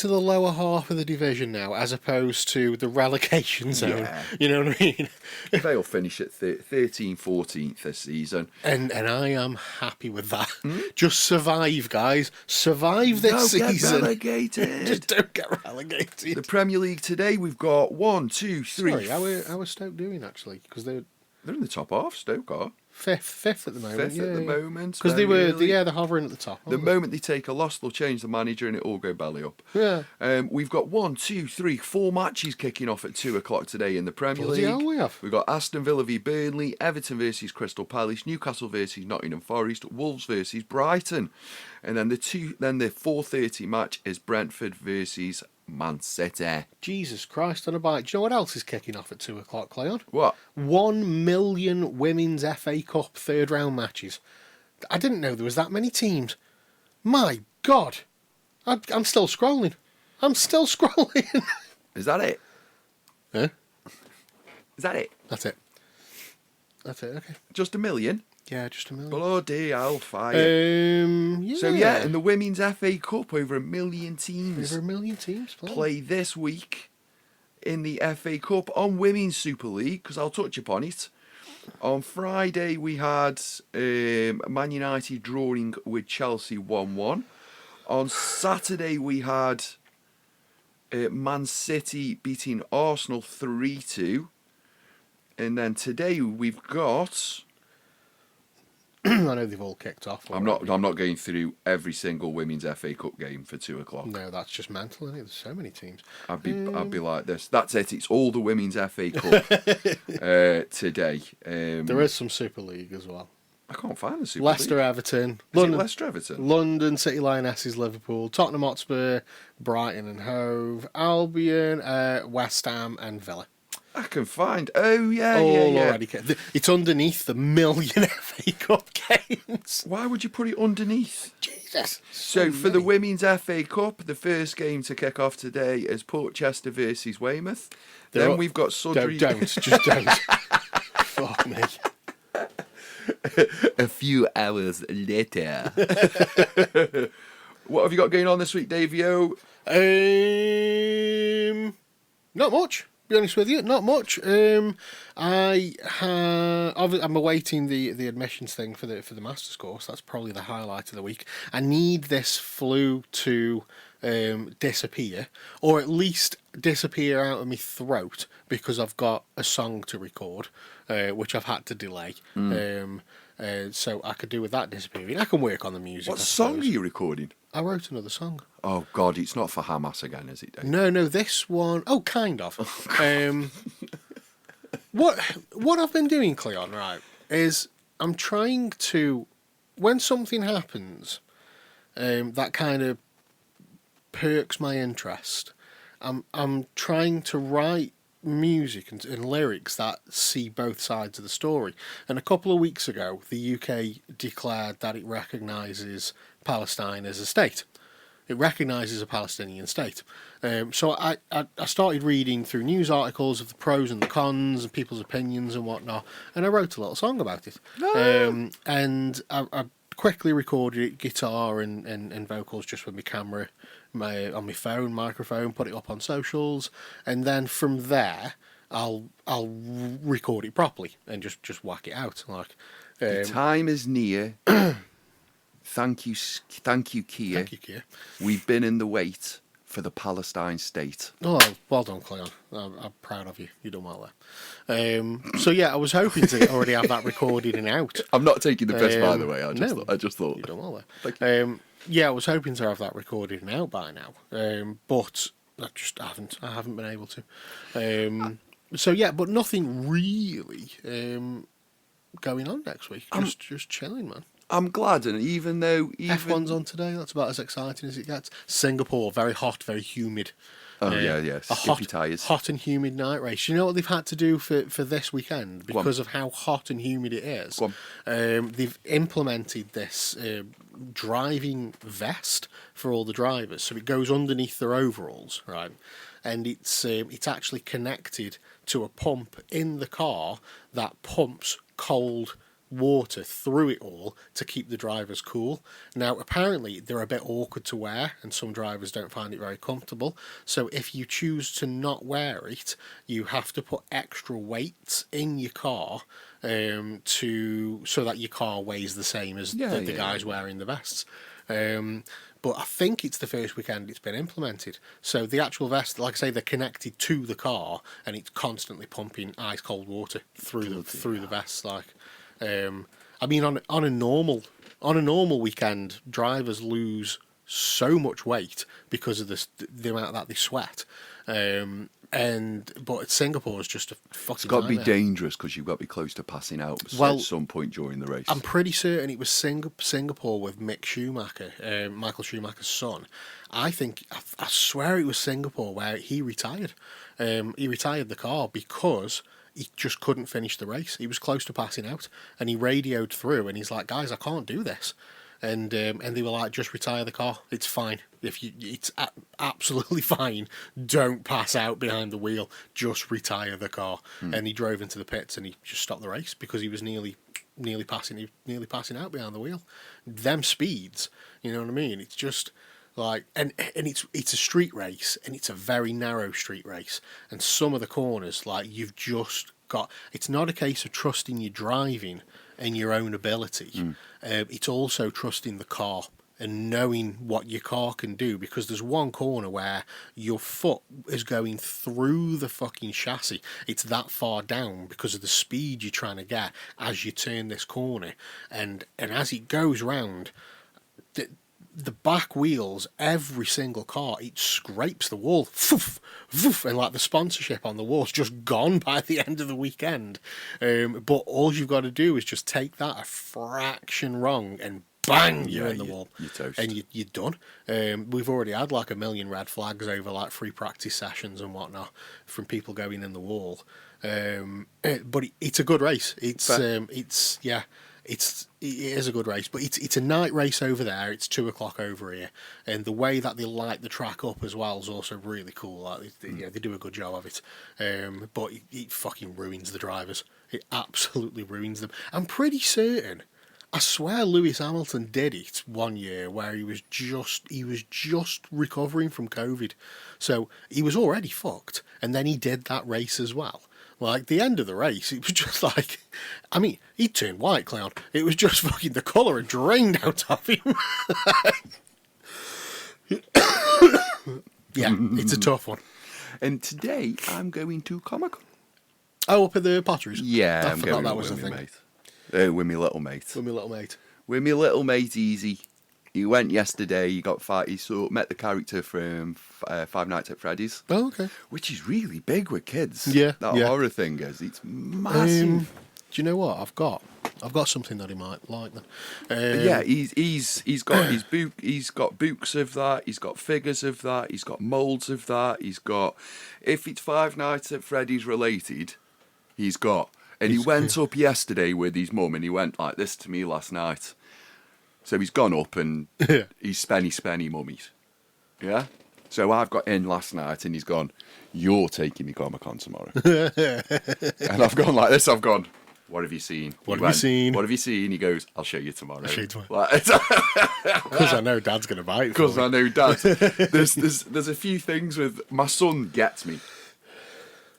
lower half of the division now, as opposed to the relegation zone. Yeah. You know what I mean? Vale finish at 13th, 14th this season. And I am happy with that. Just survive, guys. Survive this Don't season. get relegated. Just don't get relegated. The Premier League today, we've got 1, 2, 3. Sorry, how are Stoke doing actually? Because they're They're in the top half, Stoke are. fifth at the moment. Fifth at the moment. Because very early. they're hovering at the top. The moment they take a loss, they'll change the manager and it'll all go belly up. Yeah. We've got 1, 2, 3, 4 matches kicking off at 2 o'clock today in the Premier Bloody League. hell we have. We've got Aston Villa v Burnley, Everton versus Crystal Palace, Newcastle versus Nottingham Forest, Wolves versus Brighton. And then the 4:30 match is Brentford versus Man City. Jesus Christ on a bike. Do you know what else is kicking off at 2 o'clock, Cleon? What? 1 million women's FA Cup third round matches. I didn't know there was that many teams. My God. I'm still scrolling. Is that it? Huh? Is that it? That's it, okay. Just a million? Yeah, just a million. Bloody hellfire. Yeah. So yeah, in the Women's FA Cup, over 1 million teams Over 1 million teams play this week in the FA Cup on Women's Super League, because I'll touch upon it. On Friday, we had Man United drawing with Chelsea 1-1. On Saturday, we had Man City beating Arsenal 3-2. And then today, we've got... I know they've all kicked off. I'm not going through every single Women's FA Cup game for 2 o'clock. No, that's just mental, isn't it? There's so many teams. I'd be like this. That's it. It's all the Women's FA Cup today. There is some Super League as well. I can't find the Super Leicester, League. Everton, Is it Leicester Everton? London City Lionesses, Liverpool, Tottenham Hotspur, Brighton and Hove, Albion, West Ham and Villa. I can find. Oh, yeah, All yeah. already. It's underneath the million FA Cup games. Why would you put it underneath? Jesus. So for the many. Women's FA Cup, the first game to kick off today is Portchester versus Weymouth. Then we've got Sudbury. Just don't. Fuck me. A few hours later. What have you got going on this week, Davio? Not much. Be honest with you, not much. I'm awaiting the admissions thing for the masters course. That's probably the highlight of the week. I need this flu to disappear, or at least disappear out of my throat, because I've got a song to record, which I've had to delay. So I could do with that disappearing. I can work on the music. What song are you recording? I wrote another song. Oh, God, it's not for Hamas again, is it, Dave? No, this one... Oh, kind of. What I've been doing, Cleon, right, is I'm trying to... When something happens that kind of perks my interest, I'm trying to write music and lyrics that see both sides of the story. And a couple of weeks ago, the UK declared that it recognises Palestine as a state. It recognises a Palestinian state. So I started reading through news articles of the pros and the cons and people's opinions and whatnot, and I wrote a little song about it. And I quickly recorded it, guitar and vocals, just with my camera, on my phone, microphone, put it up on socials, and then from there I'll record it properly and just whack it out. Like The time is near. Thank you, Kia. Thank you, Kia. We've been in the wait for the Palestine state. Oh, well done, Cleon. I'm proud of you. You done well there. So yeah, I was hoping to already have that recorded and out. I'm not taking the piss, by the way. I just thought. You done well there. Thank you. Yeah, I was hoping to have that recorded and out by now, but I just haven't. I haven't been able to. So yeah, but nothing really going on next week. Just chilling, man. I'm glad, and even though F1's on today, that's about as exciting as it gets. Singapore, very hot, very humid. Oh yeah, skippy tyres. Hot and humid night race. You know what they've had to do for this weekend because of how hot and humid it is? They've implemented this driving vest for all the drivers, so it goes underneath their overalls, right? And it's actually connected to a pump in the car that pumps cold water through it all to keep the drivers cool. Now, apparently, they're a bit awkward to wear, and some drivers don't find it very comfortable. So if you choose to not wear it, you have to put extra weights in your car so that your car weighs the same as the guys wearing the vests. But I think it's the first weekend it's been implemented. So the actual vest, like I say, they're connected to the car, and it's constantly pumping ice cold water through the vest. Like, I mean, on a normal weekend, drivers lose so much weight because of the amount that they sweat. But Singapore is just a fucking. It's got to be nightmare. dangerous because you've got to be close to passing out at some point during the race. I'm pretty certain it was Singapore with Mick Schumacher, Michael Schumacher's son. I swear it was Singapore where he retired. He retired the car because he just couldn't finish the race. He was close to passing out, and he radioed through, and he's like, "Guys, I can't do this." And they were like, "Just retire the car. It's fine. It's absolutely fine. Don't pass out behind the wheel. Just retire the car." And he drove into the pits, and he just stopped the race because he was nearly passing out behind the wheel. Them speeds, you know what I mean? It's just like, and it's a street race, and it's a very narrow street race, and some of the corners, like, you've just got. It's not a case of trusting your driving and your own ability. It's also trusting the car and knowing what your car can do, because there's one corner where your foot is going through the fucking chassis. It's that far down because of the speed you're trying to get as you turn this corner, and as it goes round, the back wheels, every single car, it scrapes the wall, foof, foof, and like the sponsorship on the wall's just gone by the end of the weekend. But all you've got to do is just take that a fraction wrong and bang, you're in the wall. You're toast. And you're done. We've already had like 1 million red flags over like free practice sessions and whatnot from people going in the wall. But it's a good race. It is a good race, but it's a night race over there. It's 2:00 over here, and the way that they light the track up as well is also really cool. Like they do a good job of it. But it fucking ruins the drivers. It absolutely ruins them. I'm pretty certain. I swear Lewis Hamilton did it one year where he was just recovering from COVID, so he was already fucked, and then he did that race as well. Like, the end of the race, it was just like, I mean, he turned white, clown. It was just fucking, the colour had drained out of him. Yeah, it's a tough one. And today, I'm going to Comic-Con. Oh, up at the Potteries? Yeah, I I'm forgot going that was a with thing. my mate. With my little mate. With my little mate. With my little mate, Easy. He went yesterday, he met the character from Five Nights at Freddy's. Oh, okay. Which is really big with kids. Yeah, That yeah. horror thing is. It's massive. Do you know what I've got? I've got something that he might like. Then. Yeah, he's got his book. He's got books of that. He's got figures of that. He's got molds of that. He's got, if it's Five Nights at Freddy's related, he's got. And he went up yesterday with his mum, and he went like this to me last night. So he's gone up and he's spenny mummies. Yeah? So I've got in last night and he's gone, you're taking me Comic-Con tomorrow. And I've gone like this, I've gone, what have you seen? What have you seen? What have you seen? He goes, I'll show you tomorrow. I'll show you tomorrow. Like, Because I know Dad's going to buy it. because I know Dad. There's a few things with, my son gets me.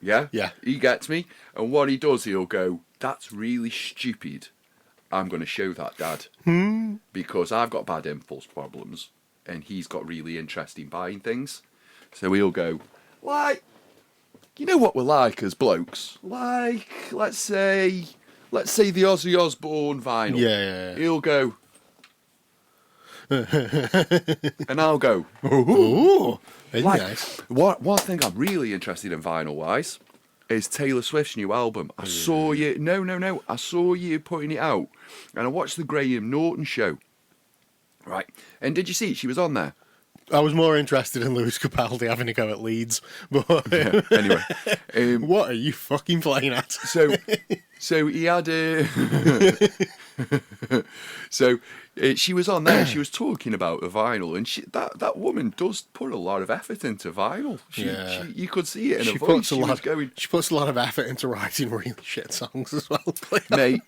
Yeah? Yeah. He gets me. And what he does, he'll go, that's really stupid. I'm going to show that, Dad. Because I've got bad impulse problems and he's got really interesting buying things. So he'll go, like, you know what we're like as blokes? Like, let's say the Ozzy Osbourne vinyl. Yeah. He'll go, and I'll go, Ooh. Very like, nice. one thing I'm really interested in vinyl-wise is Taylor Swift's new album. I saw you... No. I saw you putting it out. And I watched the Graham Norton show. Right. And did you see it? She was on there. I was more interested in Lewis Capaldi having a go at Leeds. But Yeah, anyway. what are you fucking playing at? So he had a... she was on there. She was talking about the vinyl, and that woman does put a lot of effort into vinyl. You could see it in her voice. She puts a lot of effort into writing really shit songs as well. Mate,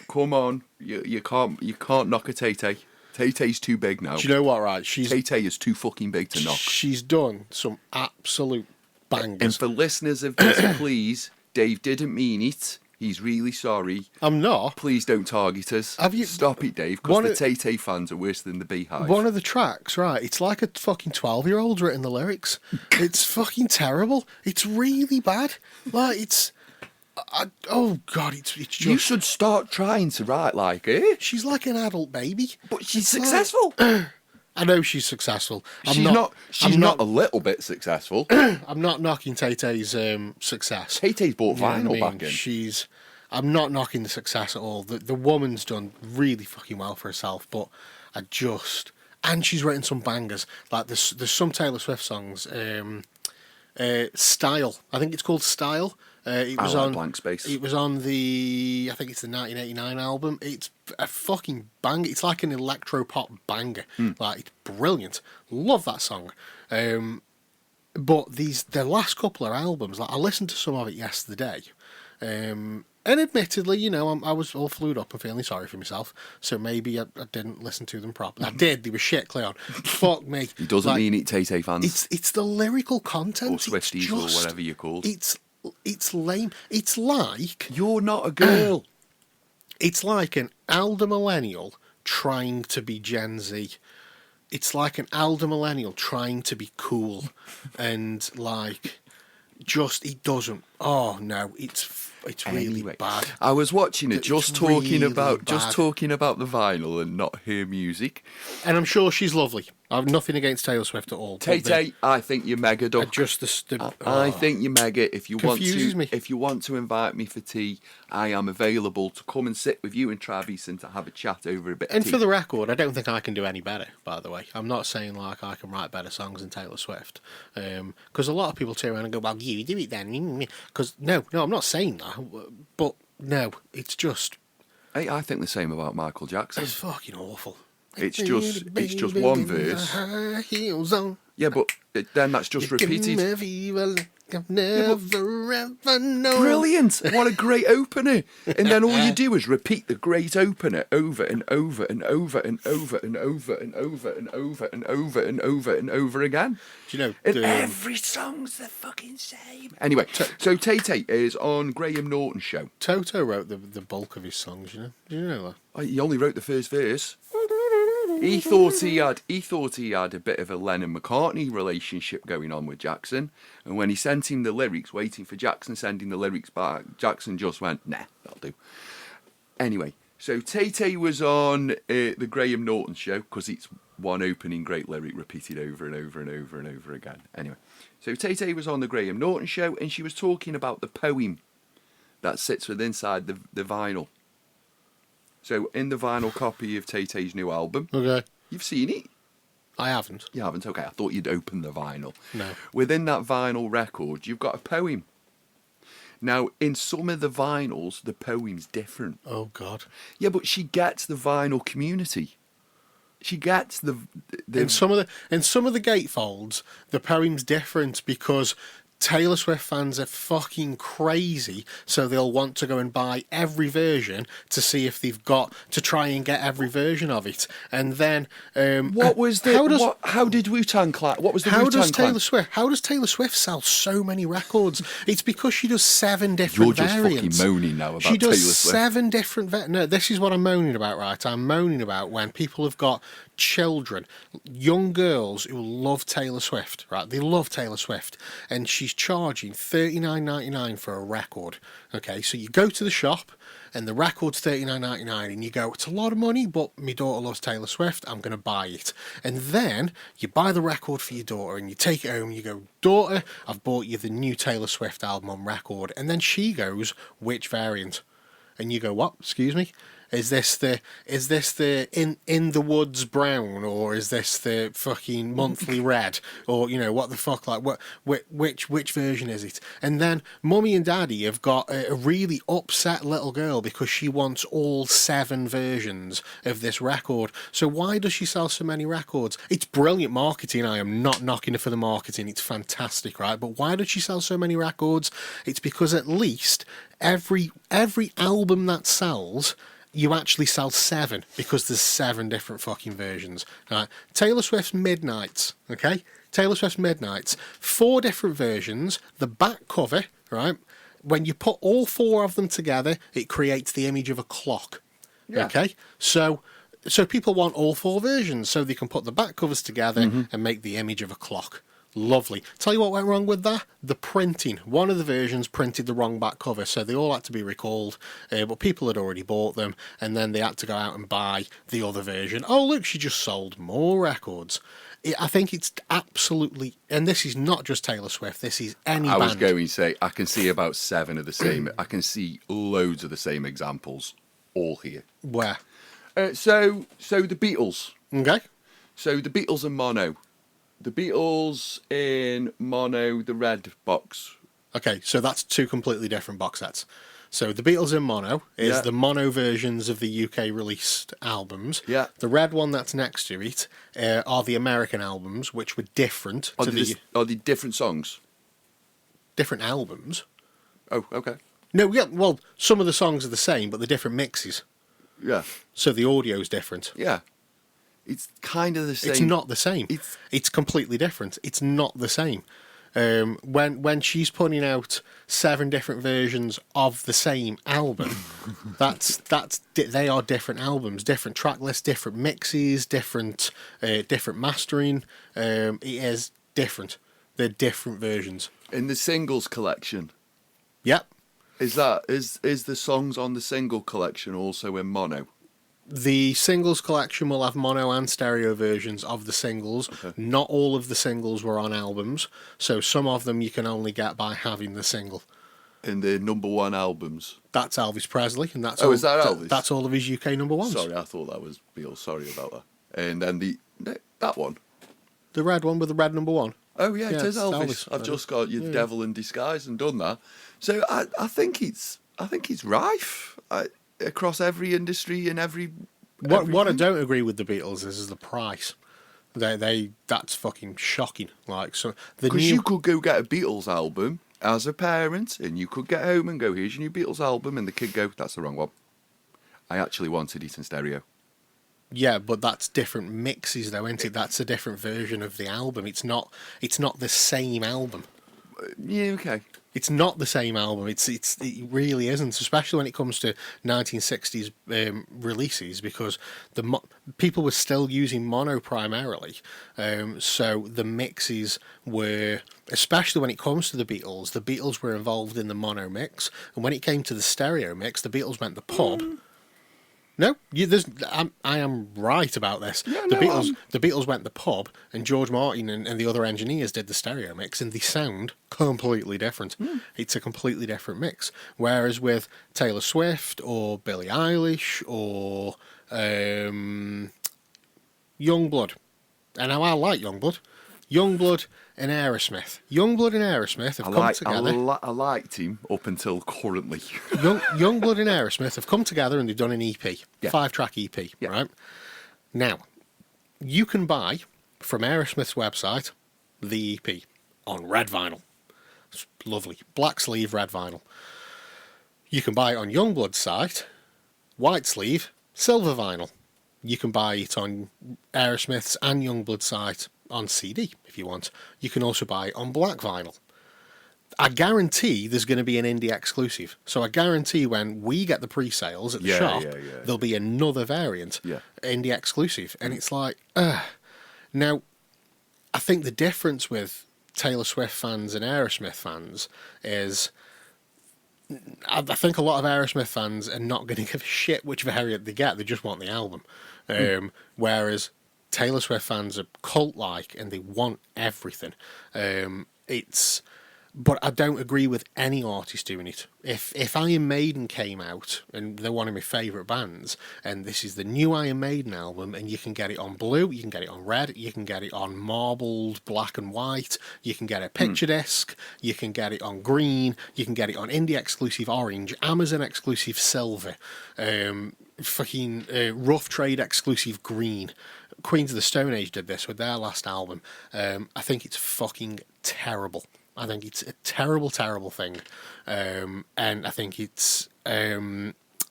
come on, you can't knock a Tay-Tay. Tay-Tay's too big now. Do you know what? Right, Tay-Tay is too fucking big to knock. She's done some absolute bangers. And for listeners of this, please, Dave didn't mean it. He's really sorry. I'm not. Please don't target us. Stop it, Dave, because the Tay-Tay fans are worse than the Beehive. One of the tracks, right, it's like a fucking 12-year-old's written the lyrics. It's fucking terrible. It's really bad. Like, it's... oh, God, it's just... You should start trying to write like her. She's like an adult baby. But she's successful. I know she's successful. She's not a little bit successful. I'm not knocking Tay-Tay's success. Tay-Tay's bought vinyl back in. I'm not knocking the success at all. The woman's done really fucking well for herself, but and she's written some bangers. Like there's some Taylor Swift songs. Style. I think it's called Style. It was on Blank Space. It was on I think it's the 1989 album. It's a fucking banger. It's like an electro pop banger. Like, it's brilliant. Love that song. But the last couple of albums, like I listened to some of it yesterday, and admittedly, you know, I was all flued up and feeling sorry for myself, so maybe I didn't listen to them properly. I did. They were shit, Cleon. Fuck me. He doesn't mean it, Tay-Tay fans. It's the lyrical content. Or Swifties or whatever you're called. It's lame. It's like... You're not a girl. It's like an elder millennial trying to be Gen Z. It's like an elder millennial trying to be cool. And, like, it doesn't... Oh, no, it's really bad. I was watching it just talking about the vinyl and not her music. And I'm sure she's lovely. I have nothing against Taylor Swift at all. Tay-Tay, I think you're mega duck. I think you're mega. If you want to invite me for tea, I am available to come and sit with you and Travis and to have a chat over a bit of tea. And for the record, I don't think I can do any better, by the way. I'm not saying like I can write better songs than Taylor Swift. Because a lot of people turn around and go, well, you do it then. Because no, I'm not saying that, but no, it's just Hey, I think the same about Michael Jackson. it's fucking awful. It's just one verse. High heels on. Yeah, but then that's just repeated. Give me fever like I've never ever known. Brilliant! What a great opener! And then all you do is repeat the great opener over and over and over and over and over and over and over and over and over and over again. Do you know? And every song's the fucking same. Anyway, so Tay Tay is on Graham Norton's show. Toto wrote the bulk of his songs. You know? Do you know that? Oh, he only wrote the first verse. He thought he had a bit of a Lennon McCartney relationship going on with Jackson, and when he sent him the lyrics, waiting for Jackson sending the lyrics back, Jackson just went, "Nah, that'll do." Anyway, so Tay Tay was on the Graham Norton show because it's one opening great lyric repeated over and over and over and over again. Anyway, so Tay Tay was on the Graham Norton show, and she was talking about the poem that sits within inside the vinyl. So, in the vinyl copy of Tay Tay's new album, Okay. you've seen it? I haven't. You haven't? Okay, I thought you'd open the vinyl. No. Within that vinyl record, you've got a poem. Now, in some of the vinyls, the poem's different. Oh God. Yeah, but she gets the vinyl community. She gets the In some of the gatefolds, the poem's different because Taylor Swift fans are fucking crazy, so they'll want to go and buy every version to see if they've got to try and get every version of it. And then what was the how did Wu-Tang Clan? What was the how Wu-Tang does Clan? Taylor Swift how does Taylor Swift sell so many records? It's because she does 7 different You're just variants. fucking moaning now about She does Taylor Swift. 7 different no, this is what I'm moaning about, right? I'm moaning about when people have got children, young girls who love Taylor Swift, right? They love Taylor Swift, and she's charging $39.99 for a record. Okay, so you go to the shop and the record's $39.99 and you go, it's a lot of money, but my daughter loves Taylor Swift, I'm going to buy it. And then you buy the record for your daughter and you take it home and you go, daughter, I've bought you the new Taylor Swift album on record. And then she goes, which variant? And you go, what? Excuse me? Is this the in the woods brown, or is this the fucking monthly red, or you know what the fuck, like which version is it? And then mummy and daddy have got a really upset little girl because she wants all 7 versions of this record. So why does she sell so many records? It's brilliant marketing. I am not knocking her for the marketing. It's fantastic, right? But why does she sell so many records? It's because at least every album that sells, you actually sell 7 because there's 7 different fucking versions. Right? Taylor Swift's Midnights, okay? Taylor Swift's Midnights, 4 different versions. The back cover, right? When you put all 4 of them together, it creates the image of a clock. Yeah. Okay? So people want all 4 versions so they can put the back covers together and make the image of a clock. Lovely. Tell you what went wrong with that? The printing. One of the versions printed the wrong back cover, so they all had to be recalled, but people had already bought them, and then they had to go out and buy the other version. Oh, look, she just sold more records. I think it's absolutely, and this is not just Taylor Swift, this is any band. I was going to say, I can see about 7 of the same. I can see loads of the same examples all here. Where? So the Beatles. Okay. So the Beatles in mono. The Beatles in mono, the red box. Okay, so that's 2 completely different box sets. So the Beatles in mono is the mono versions of the UK released albums. Yeah. The red one that's next to it are the American albums, which were different Are to the different songs? different albums. Oh, okay. No, yeah, well, some of the songs are the same, but they're different mixes. Yeah. So the audio's different. Yeah. It's kind of the same. It's not the same. It's- It's completely different. It's not the same. When she's putting out 7 different versions of the same album, they are different albums, different track lists, different mixes, different mastering. It is different. They're different versions. In the singles collection, Yep. is the songs on the single collection also in mono? The singles collection will have mono and stereo versions of the singles. Okay. Not all of the singles were on albums, so some of them you can only get by having the single. In the number 1 albums. That's Elvis Presley, and that's Oh, all, is that Elvis? That's all of his UK number 1s. Sorry, I thought that was Beatles. Sorry about that. And then that one. The red one with the red number 1. Oh yeah, it Yeah, is it's Elvis. I've just got you the devil in disguise and done that. So I think it's rife across every industry and every. What I Everything. don't agree with the Beatles is the price. That's fucking shocking. Like, so the Because new you could go get a Beatles album as a parent, and you could get home and go, "Here's your new Beatles album," and the kid go, "That's the wrong one. I actually wanted it in stereo." Yeah, but that's different mixes though, isn't it? That's a different version of the album. It's not the same album. Yeah, okay. It's not the same album. It really isn't, especially when it comes to 1960s releases, because people were still using mono primarily. So the mixes were, especially when it comes to the Beatles were involved in the mono mix, and when it came to the stereo mix, the Beatles went the pub. No, I am right about this. Yeah, The Beatles went the pub, and George Martin and the other engineers did the stereo mix, and they sound completely different. It's a completely different mix. Whereas with Taylor Swift or Billie Eilish or Youngblood, and now I like Youngblood and Aerosmith. Youngblood and Aerosmith have come together. I liked him up until currently. Youngblood and Aerosmith have come together and they've done an EP, 5-track EP, right? Now, you can buy from Aerosmith's website the EP on red vinyl. It's lovely, black sleeve red vinyl. You can buy it on Youngblood's site, white sleeve, silver vinyl. You can buy it on Aerosmith's and Youngblood's site on CD if you want. You can also buy it on black vinyl. I guarantee there's going to be an indie exclusive. So I guarantee when we get the pre-sales at the shop, there'll be another variant, indie exclusive. And it's like, Now, I think the difference with Taylor Swift fans and Aerosmith fans is, I think a lot of Aerosmith fans are not going to give a shit which variant they get. They just want the album. Whereas Taylor Swift fans are cult-like and they want everything. But I don't agree with any artist doing it. If Iron Maiden came out, and they're one of my favourite bands, and this is the new Iron Maiden album, and you can get it on blue, you can get it on red, you can get it on marbled black and white, you can get a picture disc, you can get it on green, you can get it on indie exclusive orange, Amazon exclusive silver, rough trade exclusive green. Queens of the Stone Age did this with their last album. I think it's fucking terrible. I think it's a terrible, terrible thing. And I think it's...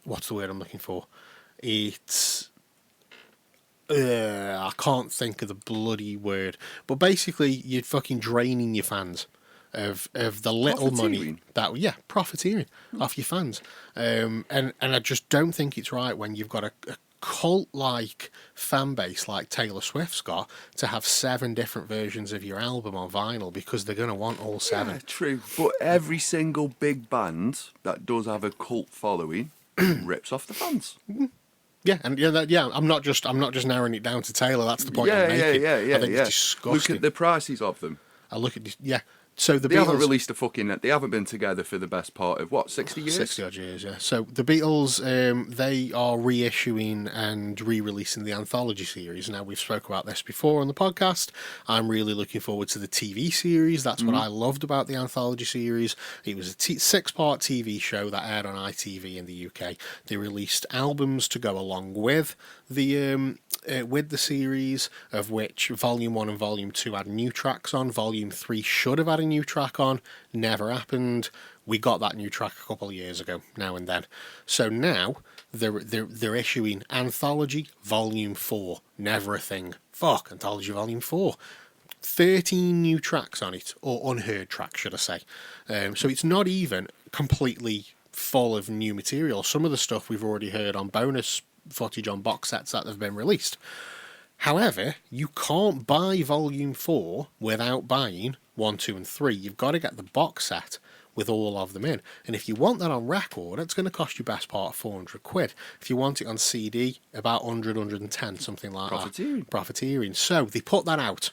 what's the word I'm looking for? It's... I can't think of the bloody word. But basically, you're fucking draining your fans of the little money that... profiteering off your fans. And I just don't think it's right when you've got a cult-like fan base like Taylor Swift's got to have 7 different versions of your album on vinyl, because they're going to want all 7. Yeah, true. But every single big band that does have a cult following rips off the fans. Yeah, and I'm not just narrowing it down to Taylor. That's the point I'm making. I think it's disgusting. Look at the prices of them. I look at this. Yeah. So they haven't released a fucking... They haven't been together for the best part of, 60 years? 60 odd years, yeah. So the Beatles, they are reissuing and re-releasing the anthology series. Now, we've spoke about this before on the podcast. I'm really looking forward to the TV series. That's what I loved about the anthology series. It was a 6-part TV show that aired on ITV in the UK. They released albums to go along with the series, of which Volume 1 and Volume 2 had new tracks on. Volume 3 should have had a new track on. Never happened. We got that new track a couple of years ago, now and then. So now they're issuing Anthology Volume 4. Never a thing. Fuck, Anthology Volume 4. 13 new tracks on it, or unheard tracks, should I say. So it's not even completely full of new material. Some of the stuff we've already heard on bonus footage on box sets that have been released. However, you can't buy Volume 4 without buying 1, 2 and 3. You've got to get the box set with all of them in. And if you want that on record, it's going to cost you best part of £400. If you want it on CD, about 100, 110, something like that. Profiteering. So they put that out.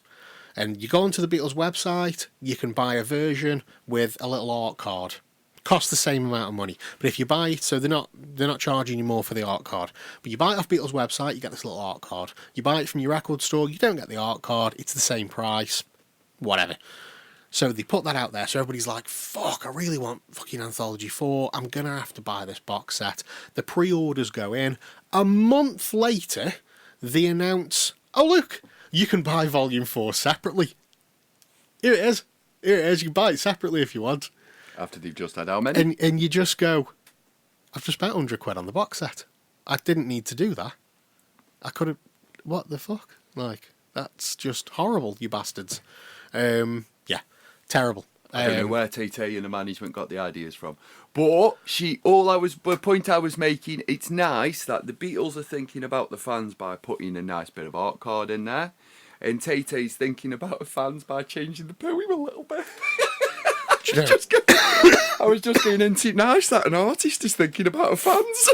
And you go onto the Beatles website, you can buy a version with a little art card. Costs the same amount of money, but if you buy it, so they're not charging you more for the art card, but you buy it off Beatles website, you get this little art card. You buy it from your record store, you don't get the art card, it's the same price. whatever. So they put that out there, so everybody's like, fuck, I really want fucking Anthology 4, I'm gonna have to buy this box set. The pre-orders go in. A month later, they announce, oh look, you can buy Volume 4 separately. Here it is. Here it is, you can buy it separately if you want. After they've just had how many? And you just go, I've just spent £100 on the box set. I didn't need to do that. I could have, what the fuck? Like, that's just horrible, you bastards. Yeah, terrible. I don't know where Tay and the management got the ideas from. But the point I was making, it's nice that the Beatles are thinking about the fans by putting a nice bit of art card in there. And Tay-Tay's thinking about the fans by changing the poem a little bit. I was just going into nice that an artist is thinking about her fans.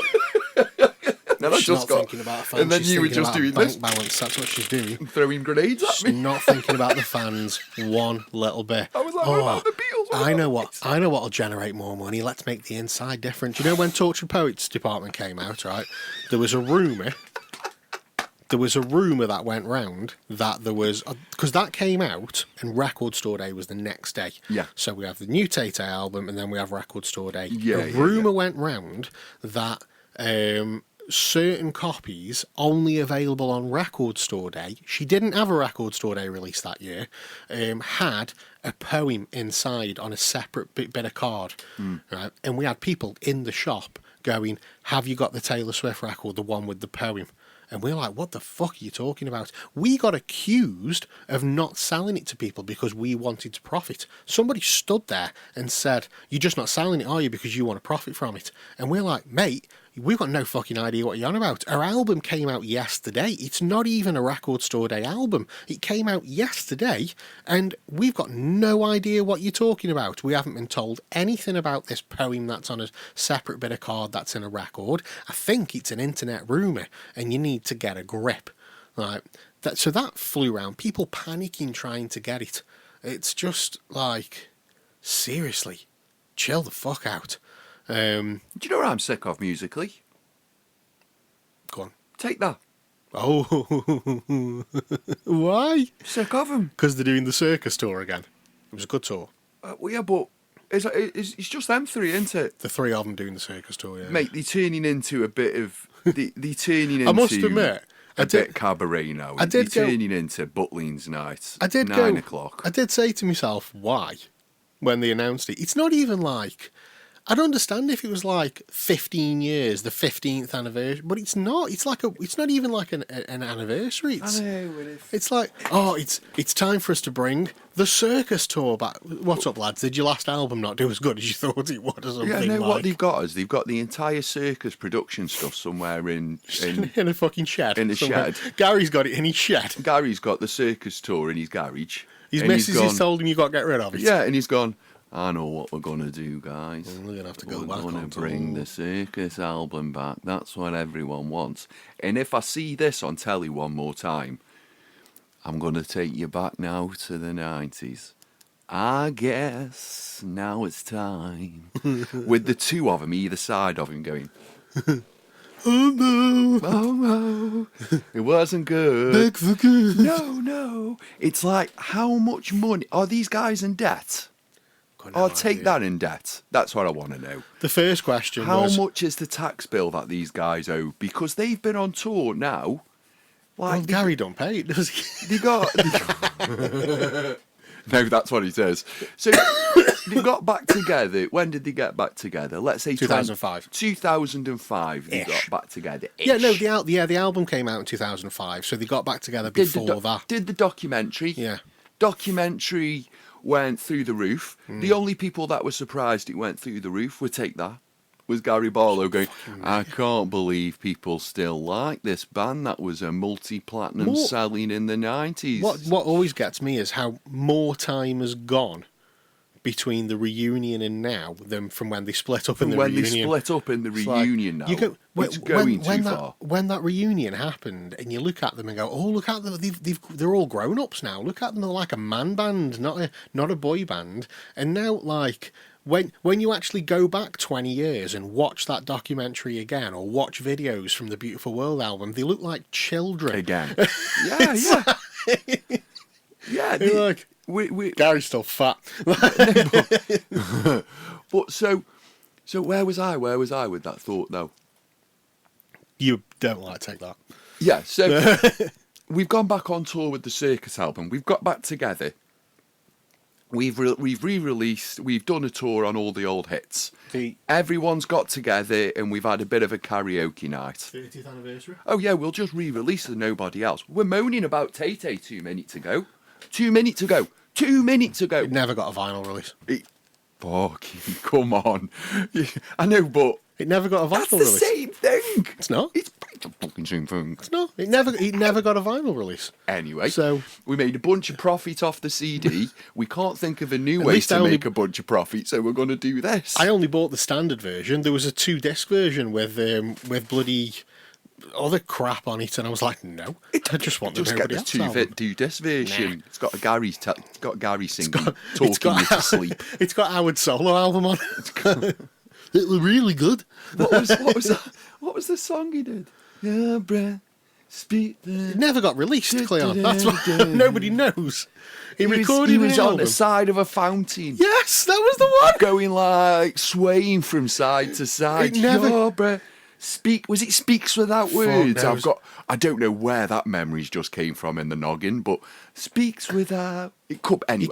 Then She's not thinking about fans. And then you were just doing this. Balance. That's what she's doing. Throwing grenades at me. She's not thinking about the fans one little bit. I was like, what about the Beatles? I know what'll generate more money. Let's make the inside different. You know when Tortured Poets Department came out, right? There was a rumour that went round that there was, because that came out and Record Store Day was the next day. Yeah. So we have the new Tay-Tay album and then we have Record Store Day. Yeah. A rumour went round that certain copies only available on Record Store Day, she didn't have a Record Store Day release that year, had a poem inside on a separate bit of card. Right? And we had people in the shop going, have you got the Taylor Swift record, the one with the poem? And we're like, what the fuck are you talking about? We got accused of not selling it to people because we wanted to profit. Somebody stood there and said, you're just not selling it, are you, because you want to profit from it? And we're like, mate, we've got no fucking idea what you're on about. Our album came out yesterday. It's not even a Record Store Day album. It came out yesterday, and we've got no idea what you're talking about. We haven't been told anything about this poem that's on a separate bit of card that's in a record. I think it's an internet rumour, and you need to get a grip. Right? So that flew around. People panicking trying to get it. It's just like, seriously, chill the fuck out. Do you know what I'm sick of musically? Go on. Take that. Oh, why? Sick of them. Because they're doing the circus tour again. It was a good tour. Well, yeah, but it's just them three, isn't it? The three of them doing the circus tour, yeah. Mate, they're turning into a bit of... they're turning into... I must admit... bit cabaret now. They're turning into Butlins nights. 9 o'clock. I did say to myself, why? When they announced it. It's not even like... I'd understand if it was like 15 years, the 15th anniversary, but it's not. It's not even like an anniversary. I know. It's like, oh, it's time for us to bring the circus tour back. What's up, lads? Did your last album not do as good as you thought it would, or something? Yeah, no. Like? What they've got is they've got the entire circus production stuff somewhere in a fucking shed. In a somewhere. shed. Gary's got it in his shed. Gary's got the circus tour in his garage. His missus has told him you got to get rid of it. Yeah, and he's gone, I know what we're going to do, guys. We're going to have to go back. We're going to bring the circus album back. That's what everyone wants. And if I see this on telly one more time, I'm going to take you back now to the 90s. I guess now it's time. With the two of them either side of him going, oh no, it wasn't good. Back for good. No. It's like, how much money? Are these guys in debt? Or take that in debt. That's what I want to know. The first question was... How much is the tax bill that these guys owe? Because they've been on tour now. Like, Gary don't pay it, does he? They got... No, that's what he says. So, they got back together. When did they get back together? Let's say 2005. 2005 they got back together. Yeah, no, the album came out in 2005, so they got back together before that. Did the documentary. Yeah. Documentary went through the roof. The only people that were surprised it went through the roof would take that. Was Gary Barlow going, I can't believe people still like this band that was a multi-platinum selling in the 90s. What always gets me is how more time has gone between the reunion and now than from when they split up in the reunion. When they split up in the reunion now, it's going too far. When that reunion happened and you look at them and go, oh, look at them, they're all grown-ups now. Look at them, they're like a man band, not a boy band. And now, like... When you actually go back 20 years and watch that documentary again or watch videos from the Beautiful World album, they look like children. Again. Yeah. Yeah. Gary's still fat. But so where was I? Where was I with that thought now? You don't like take that. Yeah, so we've gone back on tour with the Circus album. We've got back together. We've re-released. We've done a tour on all the old hits. Everyone's got together and we've had a bit of a karaoke night. 30th anniversary. Oh yeah, we'll just re-release the Nobody Else. We're moaning about Tay-Tay 2 minutes ago. 2 minutes ago. 2 minutes ago. It never got a vinyl release. Fucking come on. I know, but it never got a vinyl release. That's the same thing. It's not. It's the fucking same thing. It's not. It never got a vinyl release. Anyway, so we made a bunch of profit off the CD. We can't think of a new way to make a bunch of profit, so we're going to do this. I only bought the standard version. There was a 2-disc version with bloody other crap on it, and I was like, no, I just want the Nobody Else album. Just get the 2-disc version. Nah. It's got Gary singing, talking you to sleep. It's got Howard's solo album on it. It was really good. What was the song he did? Yeah, breath, speak. It never got released, Cleon. That's why nobody knows. He recorded He was an on album. the side of a fountain. Yes, that was the one. Going like swaying from side to side. It never. Your breath, speak. Was it Speaks Without Words? I don't know where that memories just came from in the noggin, but Speaks Without. It could anyway.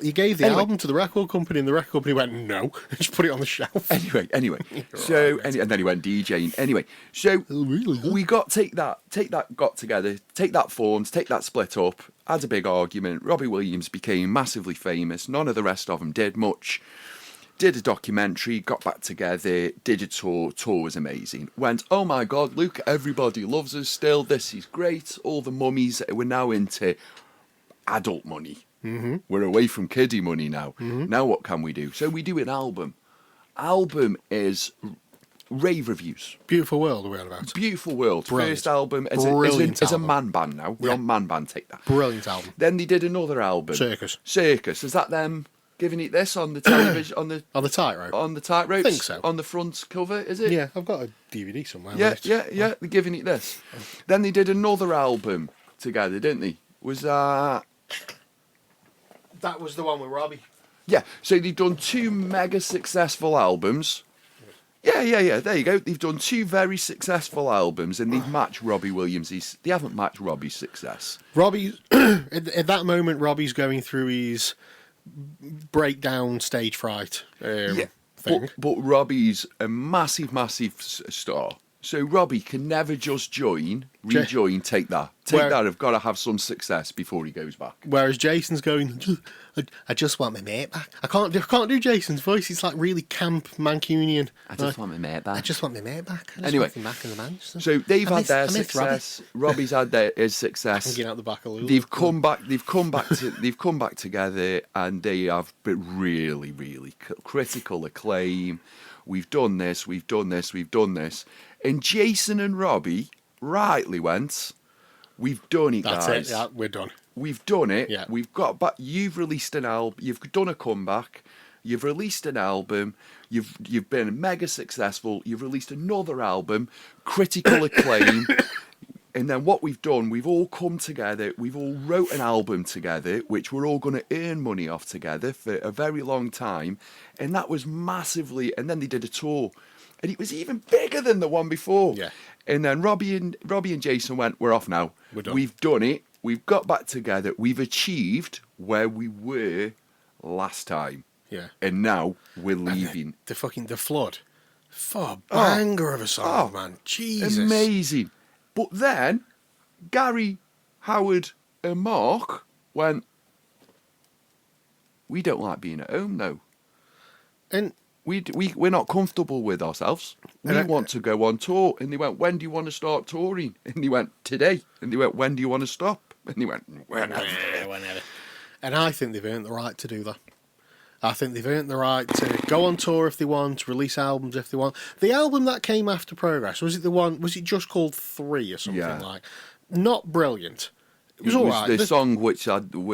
You gave the album to the record company, and the record company went no, just put it on the shelf. Anyway. So and then he went DJing. Anyway, so we got take that got together, take that formed, take that split up. Had a big argument. Robbie Williams became massively famous. None of the rest of them did much. Did a documentary, got back together, did a tour. Tour was amazing. Went, oh my God, look, everybody loves us still. This is great. All the mummies, we're now into adult money. Mm-hmm. We're away from kiddie money now. Mm-hmm. Now what can we do? So we do an album. Album is rave reviews. Beautiful World, we're on about. Beautiful World. Brilliant. First album. It's a man band now. We're on man band, take that. Brilliant album. Then they did another album. Circus. Is that them giving it this on the television? on the tightrope? On the tightrope? I think so. On the front cover, is it? Yeah, I've got a DVD somewhere. Yeah. They're giving it this. Then they did another album together, didn't they? That was the one with Robbie. Yeah, so they've done 2 mega successful albums. Yeah, there you go. They've done 2 very successful albums and they've matched Robbie Williams'. They haven't matched Robbie's success. Robbie, at that moment, Robbie's going through his breakdown stage fright thing. But Robbie's a massive star. So Robbie can never just rejoin, take that. I've got to have some success before he goes back. Whereas Jason's going, I just want my mate back. I can't do Jason's voice. It's like really camp Mancunian. I just want my mate back. I just want my mate back. Anyway, want him back in the Manchester. So they've had their success. Robbie's had his success. Hanging out the back of Lula. They've come back together, and they have been really, really critical acclaim. We've done this. And Jason and Robbie rightly went, we've done it, guys. That's it, yeah, we're done. We've done it. Yeah. We've got back. You've released an album. You've done a comeback. You've released an album. You've been mega successful. You've released another album, critical acclaim. And then what we've done, we've all come together. We've all wrote an album together, which we're all going to earn money off together for a very long time. And that was massively. And then they did a tour. And it was even bigger than the one before. Yeah. And then Robbie and Jason went, we're off now. We're done. We've done it. We've got back together. We've achieved where we were last time. Yeah. And now we're leaving. The flood. Banger of a song, man. Jesus. Amazing. But then Gary, Howard and Mark went, we don't like being at home though. And we're not comfortable with ourselves. We want to go on tour. And they went, when do you want to start touring? And they went, today. And they went, when do you want to stop? And they went, whenever. And I think they've earned the right to do that. I think they've earned the right to go on tour if they want, release albums if they want. The album that came after Progress, was it just called 3 or something like? Not brilliant. It was all right. The song which I... That one,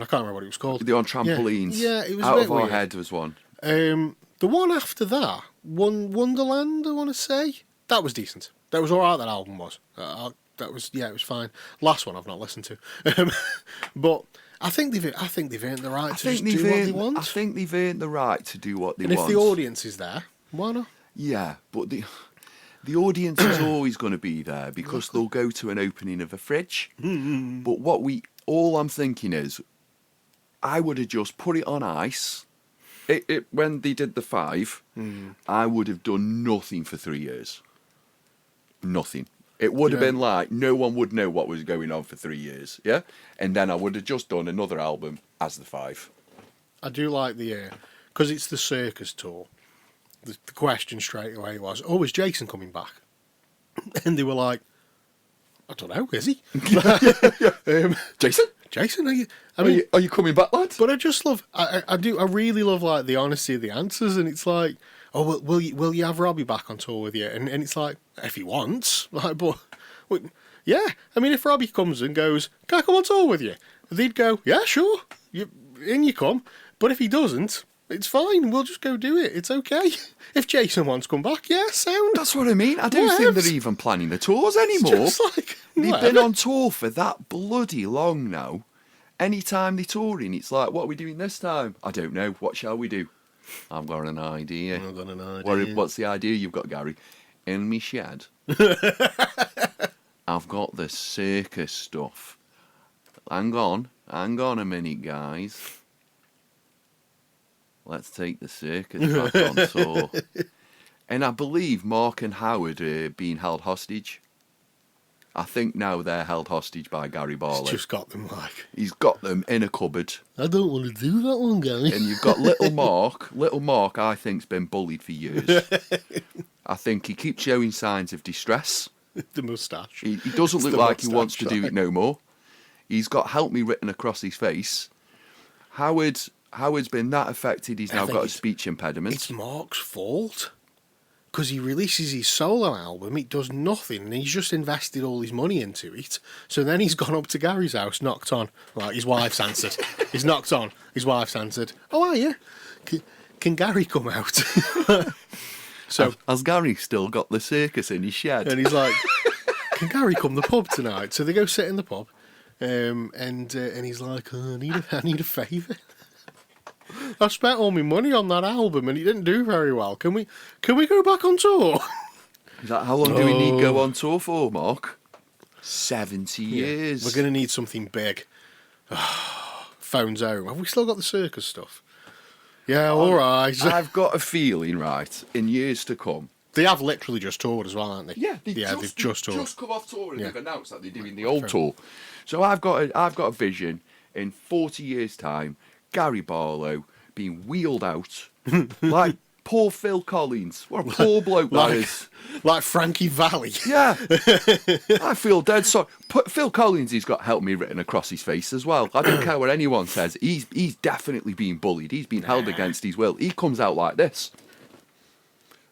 I can't remember what it was called. The On Trampolines. Yeah, it was Out a bit of Our weird. Head was one. The one after that, Wonderland, I want to say, that was decent. That was all right, that album was. That was it was fine. Last one I've not listened to, but I think they've earned the right to just do what they want. I think they've earned the right to do what they and want. if the audience is there, why not? Yeah, but the audience is always going to be there because they'll go to an opening of a fridge. But all I'm thinking is, I would have just put it on ice. When they did the 5, I would have done nothing for 3 years. Nothing. It would have been like no one would know what was going on for 3 years. Yeah, and then I would have just done another album as the 5. I do like the because it's the circus tour. The question straight away was, "Oh, is Jason coming back?" And they were like, "I don't know, is he?" Jason, are you coming back, lad? But I just love, I really love like the honesty of the answers, and it's like, "Oh, will you have Robbie back on tour with you?" And it's like, if he wants, like, but yeah, I mean, if Robbie comes and goes, "Can I come on tour with you?" They'd go, "Yeah, sure, you come." But if he doesn't, it's fine. We'll just go do it. It's okay. If Jason wants to come back, yeah, sound. That's what I mean. I don't think they're even planning the tours anymore. It's just like, they've been on tour for that bloody long now. Anytime they're touring, it's like, what are we doing this time? I don't know. What shall we do? I've got an idea. What's the idea you've got, Gary? In me shed, I've got the circus stuff. Hang on a minute, guys. Let's take the circus back on tour. And I believe Mark and Howard are being held hostage. I think now they're held hostage by Gary Barlow. He's just got them like... He's got them in a cupboard. I don't want to do that one, Gary. And you've got little Mark. Little Mark, I think, has been bullied for years. I think he keeps showing signs of distress. The moustache. He doesn't look like he wants to do it no more. He's got "help me" written across his face. Howard's been that affected, he's now got a speech impediment. It's Mark's fault. Because he releases his solo album, it does nothing, and he's just invested all his money into it. So then he's gone up to Gary's house, knocked on. Like, his wife's answered. He's knocked on. His wife's answered. "Oh, are you? Can Gary come out?" So has Gary still got the circus in his shed? And he's like, "Can Gary come to the pub tonight?" So they go sit in the pub, and he's like, "Oh, I need a favour. I spent all my money on that album and it didn't do very well. Can we go back on tour?" Is that how long do we need to go on tour for, Mark? 70 years. We're going to need something big. Phone's home. Have we still got the circus stuff? Yeah, all right. I've got a feeling, right, in years to come. They have literally just toured as well, haven't they? Yeah, they've just toured. Just come off tour and they've announced that they're doing the old tour. So I've got a vision in 40 years' time. Gary Barlow being wheeled out like poor Phil Collins. What a poor bloke that is. Like Frankie Valli. Yeah. I feel dead sorry. Phil Collins, he's got "help me" written across his face as well. I don't care what anyone says. He's definitely being bullied. He's been held against his will. He comes out like this.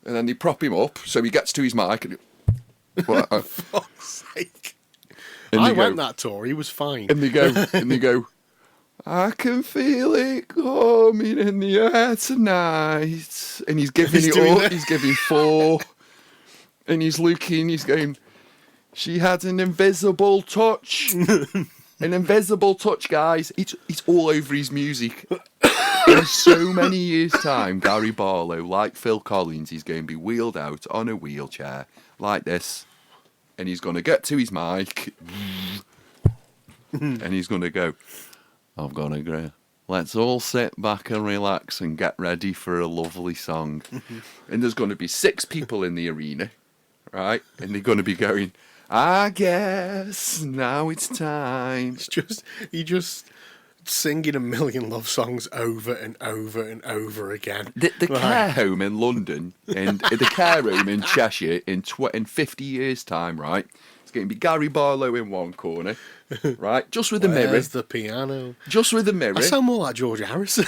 And then they prop him up so he gets to his mic and... For fuck's sake. I went that tour. He was fine. And they go... "I can feel it coming in the air tonight." And he's giving it all. He's giving 4. And he's looking, he's going, "She had an invisible touch." An invisible touch, guys. It's all over his music. In so many years' time, Gary Barlow, like Phil Collins, he's going to be wheeled out on a wheelchair like this. And he's going to get to his mic. And he's going to go... "I've got to agree. Let's all sit back and relax and get ready for a lovely song." And there's going to be 6 people in the arena, right? And they're going to be going, "I guess now it's time." He just singing a million love songs over and over and over again. The care home in London and the care home in Cheshire in 50 years' time, right? It's going to be Gary Barlow in one corner. Right, just with a mirror. Where's the piano? Just with a mirror. I sound more like George Harrison.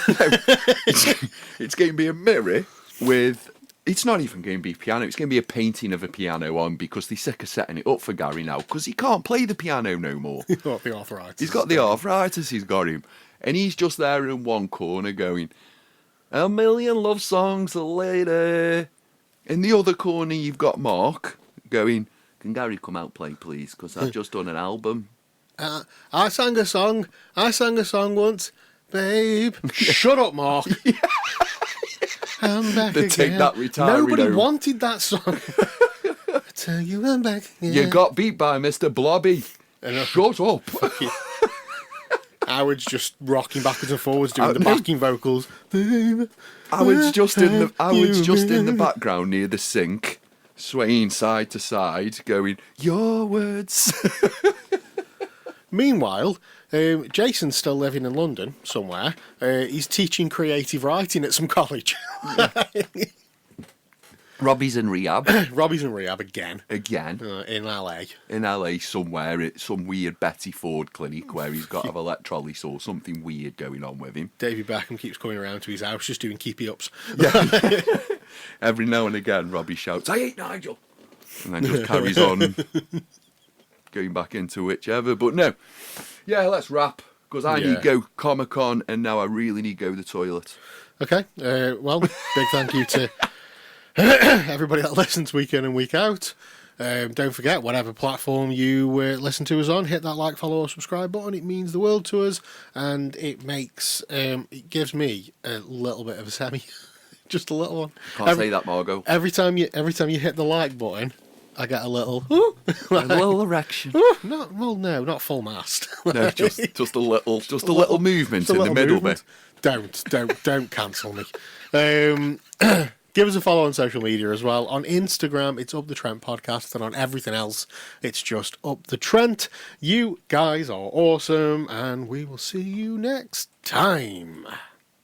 It's going to be a mirror with... It's not even going to be a piano. It's going to be a painting of a piano on because they're sick of setting it up for Gary now because he can't play the piano no more. He's got the arthritis. He's got the arthritis. He's got him. And he's just there in one corner going, "A million love songs later." In the other corner, you've got Mark going, Can Gary come out play, please? Because I've just done an album. I sang a song once, babe. Shut up, Mark. I'm back They again. take that retiring Nobody home. wanted that song. I tell you I'm back again. You got beat by Mr. Blobby. Shut up. Howard's just rocking backwards and forwards doing the backing vocals. Babe, I was just in the you background near the sink, swaying side to side, going, "Your words." Meanwhile, Jason's still living in London somewhere. He's teaching creative writing at some college. Robbie's in rehab Robbie's in rehab again. In LA. in LA somewhere at some weird Betty Ford clinic where he's got to have electrolysis or something weird going on with him. David Beckham keeps coming around to his house just doing keepy ups. Yeah. Every now and again, Robbie shouts, "I hate Nigel," and then just carries on going back into whichever. But no, yeah, let's wrap because I need to go Comic-Con and now I really need to go to the toilet. Okay, well, big thank you to everybody that listens week in and week out. Don't forget, whatever platform you listen to us on, hit that like, follow, or subscribe button. It means the world to us, and it makes it gives me a little bit of a semi, just a little one. Can't say that, Margot. Every time you hit the like button, I get a little A little erection. not full mast. No, just a little movement in the middle bit. Don't cancel me. Give us a follow on social media as well. On Instagram, it's Up the Trent Podcast, and on everything else, it's just Up the Trent. You guys are awesome, and we will see you next time.